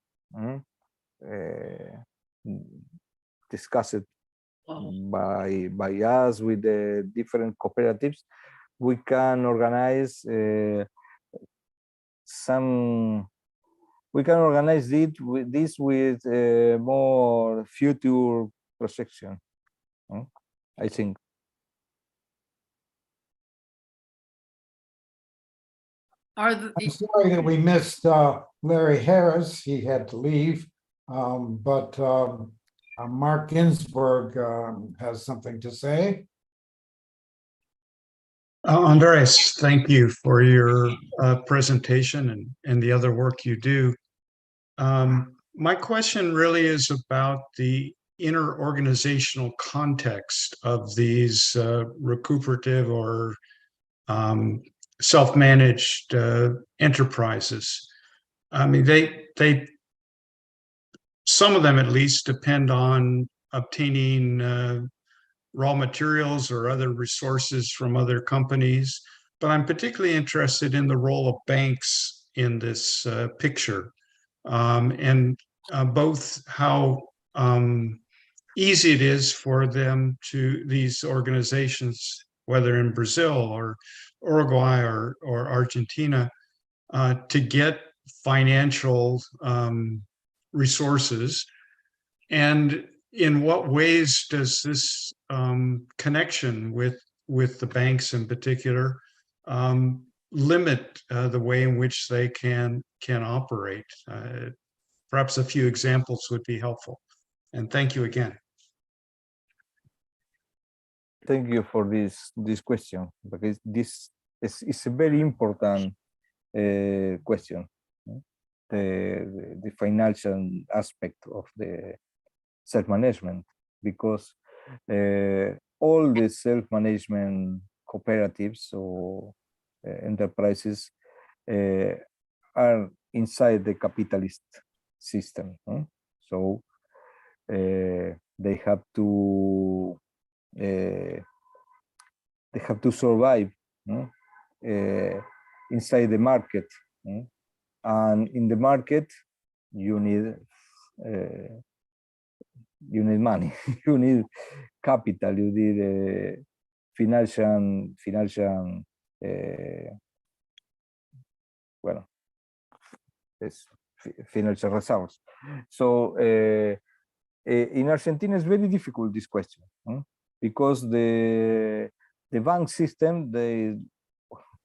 discussed by us with the different cooperatives, we can organize this with more future projection, I think. I'm sorry that we missed Larry Harris. He had to leave, but Mark Ginsburg has something to say. Andres, thank you for your presentation and the other work you do. My question really is about the inter-organizational context of these recuperative or self-managed enterprises. I mean, some of them at least depend on obtaining raw materials or other resources from other companies, but I'm particularly interested in the role of banks in this picture, and both how easy it is for these organizations, whether in Brazil or Uruguay or Argentina, to get financial resources, and in what ways does this connection with the banks in particular limit the way in which they can operate? Perhaps a few examples would be helpful. And thank you again. Thank you for this question, because this is a very important question. The financial aspect of the self-management, because all the self-management cooperatives or enterprises are inside the capitalist system. So they have to survive inside the market, and in the market you need money, you need capital, you need financial well, it's financial resource. So in Argentina, it's very difficult, this question, because the bank system, they,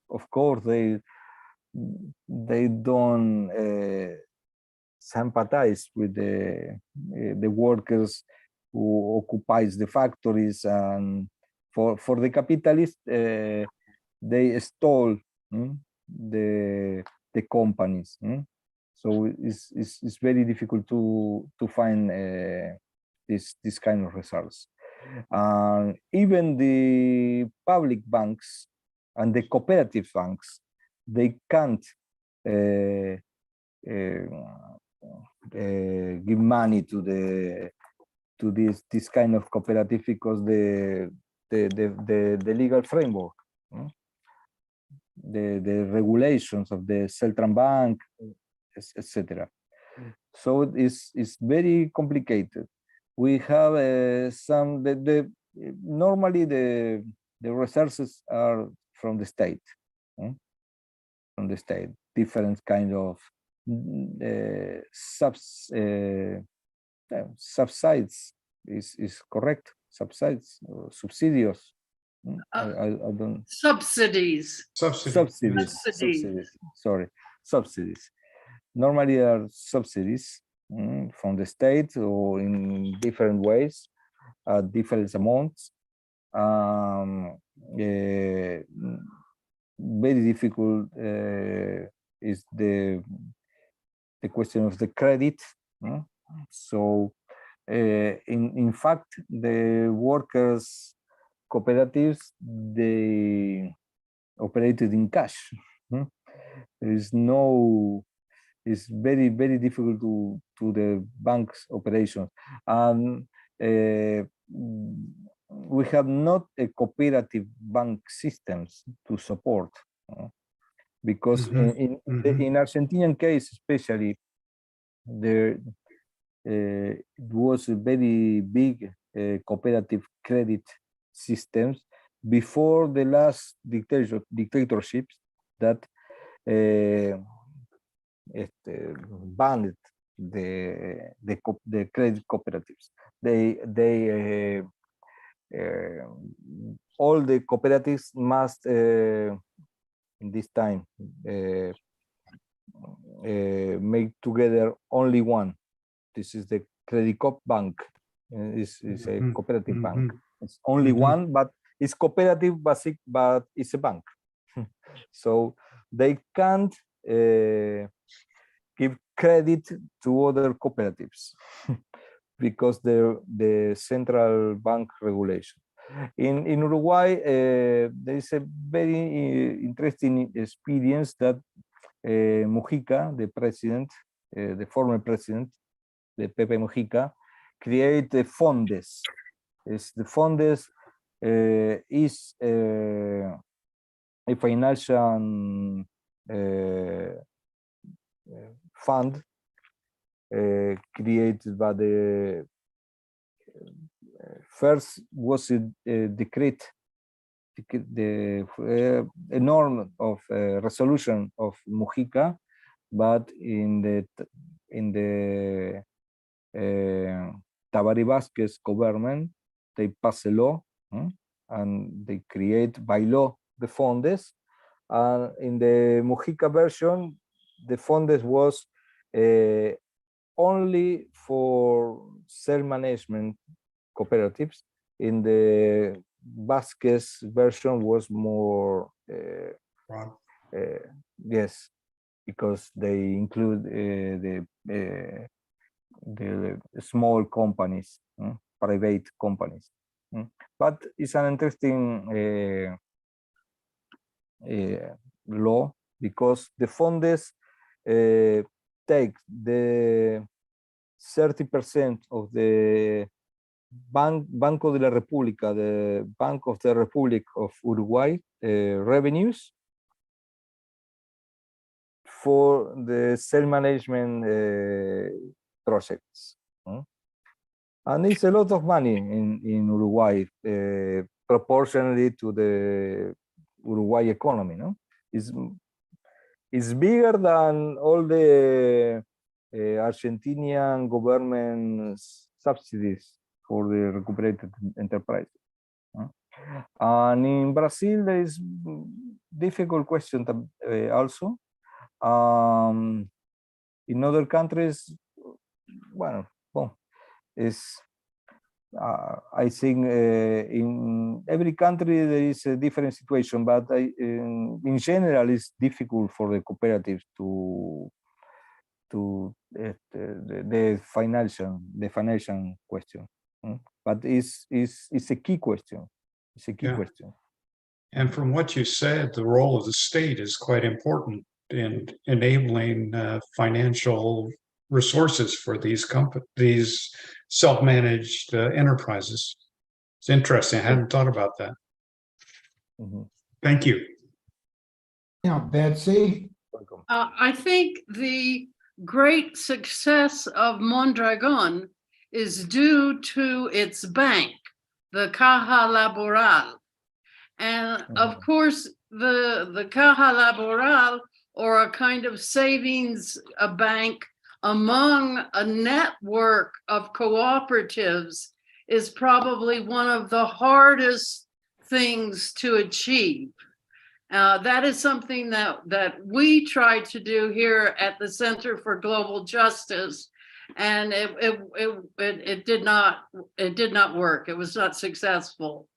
of course, they don't sympathize with the workers who occupies the factories, and for the capitalists, they stole the companies. So it's very difficult to find this kind of results. Even the public banks and the cooperative banks, they can't give money to this kind of cooperative, because the legal framework, the regulations of the central bank, etc. So it's very complicated. We have some normally the resources are from the state, different kind of subsides is correct, subsides or subsidios. I don't Subsidies. subsidies. Sorry, subsidies. Normally are subsidies from the state, or in different ways, different amounts. Very difficult is the question of the credit. So in fact, the workers cooperatives, they operated in cash. There is no, it's very difficult to the bank's operations. We have not a cooperative bank systems to support, because in Argentinian case especially, there was a very big cooperative credit systems before the last dictatorships that banned the credit cooperatives. They all the cooperatives must in this time make together only one. This is the Credit Coop Bank. Is a cooperative bank. It's only one, but it's cooperative, but it's a bank. So they can't give credit to other cooperatives because the central bank regulation. In Uruguay, there is a very interesting experience that Mujica, the president, the former president, the Pepe Mujica, create the Fondes. The Fondes is a financial fund created by the first was a decree, a norm of resolution of Mujica, but in the Tabaré Vázquez government, they pass a law and they create by law the Fondes. In the Mujica version, the Fondes was only for self-management cooperatives. In the Vázquez version was more, yes, because they include the small companies, private companies. But it's an interesting law, because the Fondes take the 30% of the Banco de la República, the Bank of the Republic of Uruguay revenues, for the self-management projects. And it's a lot of money in Uruguay, proportionally to the Uruguay economy. No, it's bigger than all the Argentinian government subsidies for the recuperated enterprise. And in Brazil, there is difficult question also. In other countries, well, I think in every country there is a different situation, but in general, it's difficult for the cooperatives to the financial question. But it's a key question. It's a key Yeah. question. And from what you said, the role of the state is quite important in enabling financial resources for these self-managed enterprises. It's interesting. I hadn't thought about that. Thank you. Yeah, Betsy? Welcome. I think the great success of Mondragon is due to its bank, the Caja Laboral. And of course, the Caja Laboral, or a kind of savings bank among a network of cooperatives, is probably one of the hardest things to achieve. That is something that we tried to do here at the Center for Global Justice, and it did not work. It was not successful.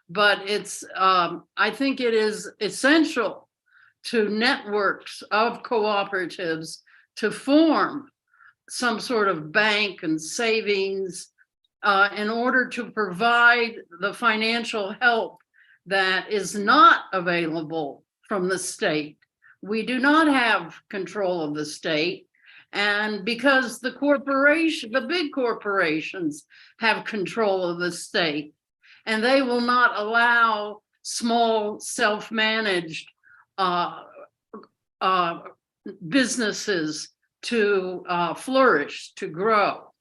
But I think it is essential to networks of cooperatives to form some sort of bank and savings in order to provide the financial help that is not available from the state. We do not have control of the state. And because the big corporations have control of the state, and they will not allow small self-managed businesses to flourish, to grow.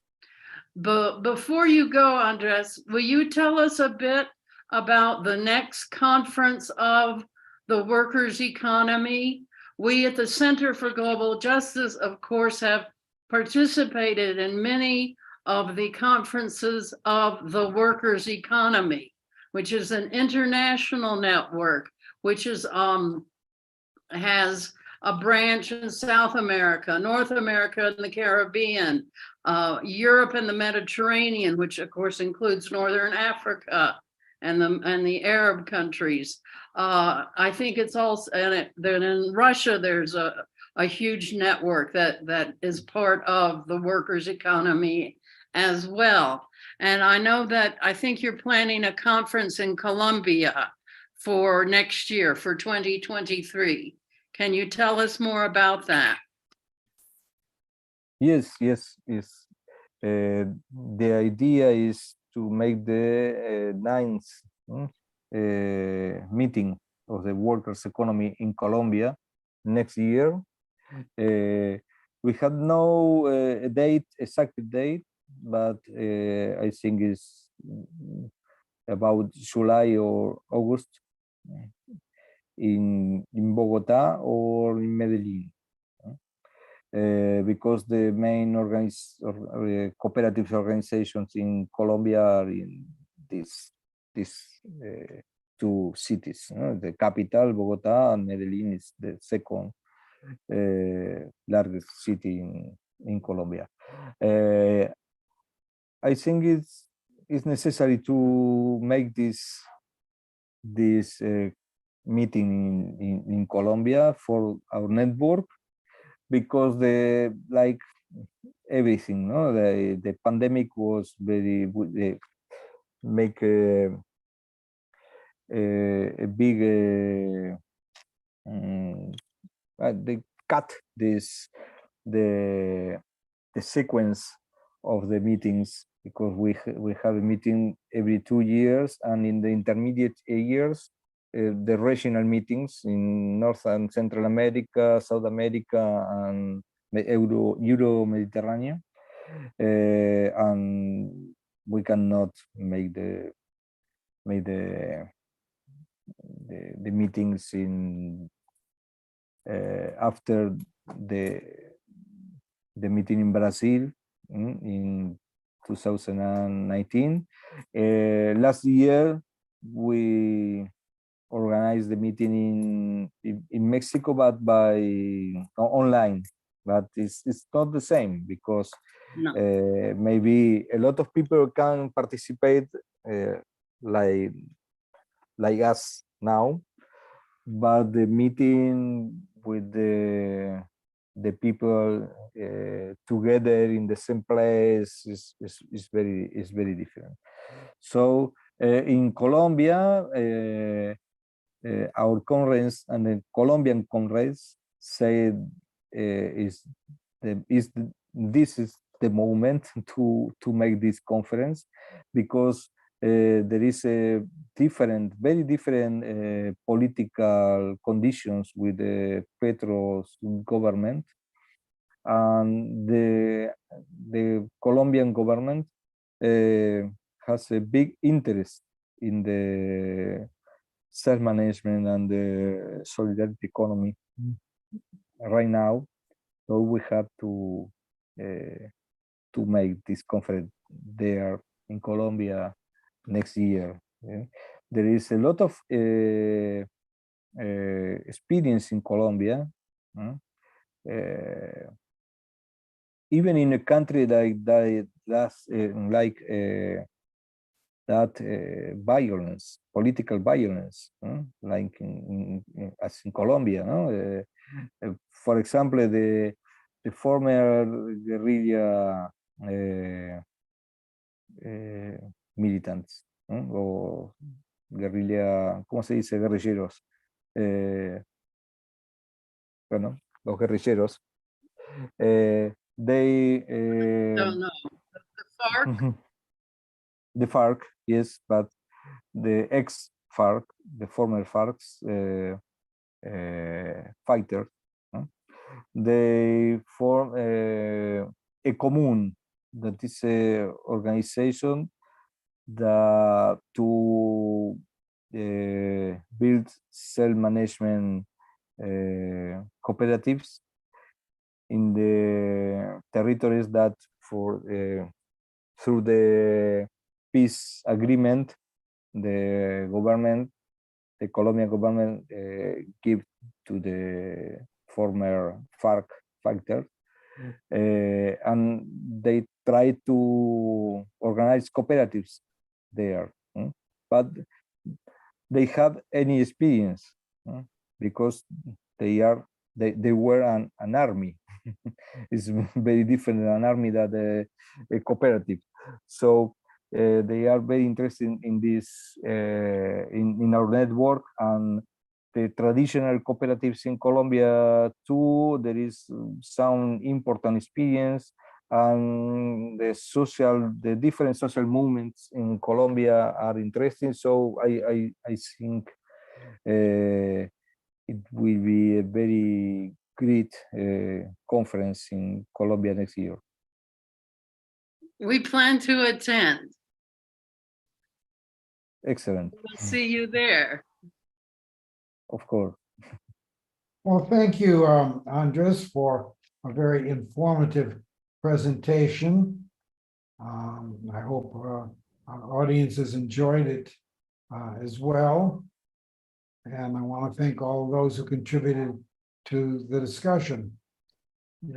But before you go, Andres, will you tell us a bit about the next conference of the workers' economy? We at the Center for Global Justice, of course, have participated in many of the conferences of the workers' economy, which is an international network, which is has a branch in South America, North America, and the Caribbean, Europe and the Mediterranean, which of course includes Northern Africa and the Arab countries. I think it's also, then in Russia, there's a huge network that is part of the workers' economy as well. And I know that I think you're planning a conference in Colombia for next year, for 2023. Can you tell us more about that? Yes. The idea is to make the ninth meeting of the workers' economy in Colombia next year. We have no exact date, but I think it's about July or August in Bogota or in Medellin, because the main cooperative organizations in Colombia are in these two cities. The capital, Bogota, and Medellin is the second largest city in Colombia. I think it's necessary to make this meeting in Colombia for our network, because like everything, the pandemic was very make a big they cut the sequence of the meetings, because we have a meeting every 2 years, and in the intermediate years the regional meetings in North and Central America, South America, and the Euro-Mediterranean, and we cannot make the meetings in after the meeting in Brazil in 2019. Last year we organized the meeting in Mexico, but by online. But it's not the same because No. maybe a lot of people can participate like us now, but the meeting with the people together in the same place is very different. So in Colombia, our Congress and the Colombian Congress said this is the moment to make this conference, because there is a very different political conditions with the Petro's government, and the Colombian government has a big interest in the self-management and the solidarity economy right now. So we have to make this conference there in Colombia next year. Yeah. There is a lot of experience in Colombia, even in a country like that violence, political violence, like as in Colombia. No? For example, the former guerrilla militants, o guerrilla, ¿cómo se dice? Guerrilleros. Bueno, los guerrilleros. They No, no. The FARC, the FARC, yes, but the ex-FARC, the former FARC's fighters, they form a commune, that is a organization that to build self-management cooperatives in the territories that through the peace agreement, the Colombian government give to the former FARC fighters, and they try to organize cooperatives there, but they have any experience because they were an army. It's very different than an army than a cooperative. So they are very interested in this in our network, and the traditional cooperatives in Colombia too. There is some important experience, and the different social movements in Colombia are interesting. So I think it will be a very great conference in Colombia next year. we plan to attend. Excellent. We'll see you there. Of course. Well, thank you, Andres, for a very informative presentation. I hope our audience has enjoyed it as well. And I want to thank all those who contributed to the discussion.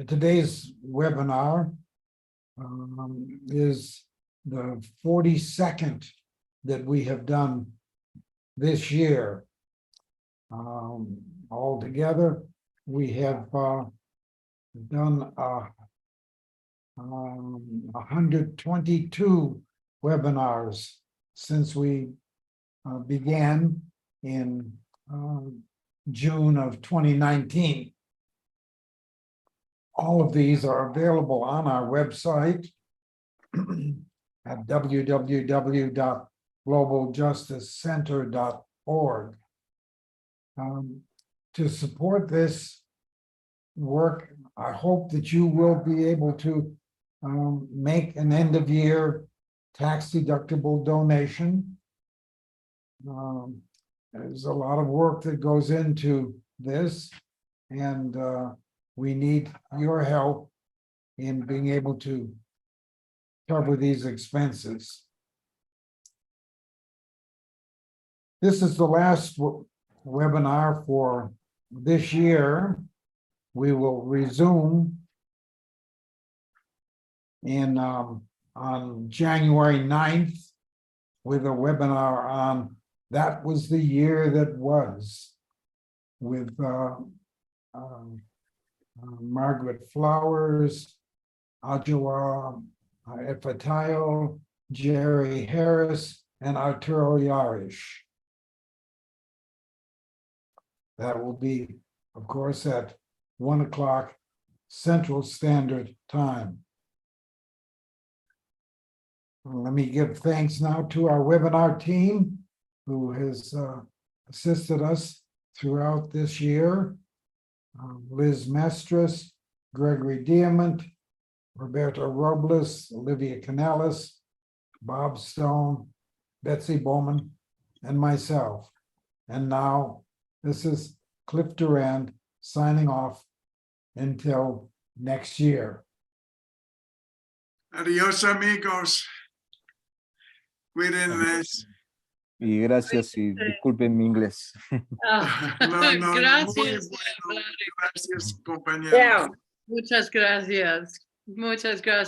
Today's webinar is the 42nd that we have done this year. Altogether, we have done 122 webinars since we began in June of 2019. All of these are available on our website at www.globaljusticecenter.org. to support this work, I hope that you will be able to make an end of year tax deductible donation. There's a lot of work that goes into this, and we need your help in being able to cover these expenses. This is the last webinar for this year. We will resume in on January 9th with a webinar on That Was the Year That Was with Margaret Flowers, Adjoa Efatayo, Jerry Harris, and Arturo Yarish. That will be, of course, at 1 o'clock Central Standard Time. Let me give thanks now to our webinar team who has assisted us throughout this year. Liz Mestras, Gregory Diamond, Roberto Robles, Olivia Canales, Bob Stone, Betsy Bowman, and myself. And now this is Cliff Durand signing off until next year. Adios, amigos. Cuídenles. Y gracias y disculpen mi inglés. Ah, No, no, muy gracias, bueno. Vlad. Gracias, compañeros. Yeah. Muchas gracias. Muchas gracias.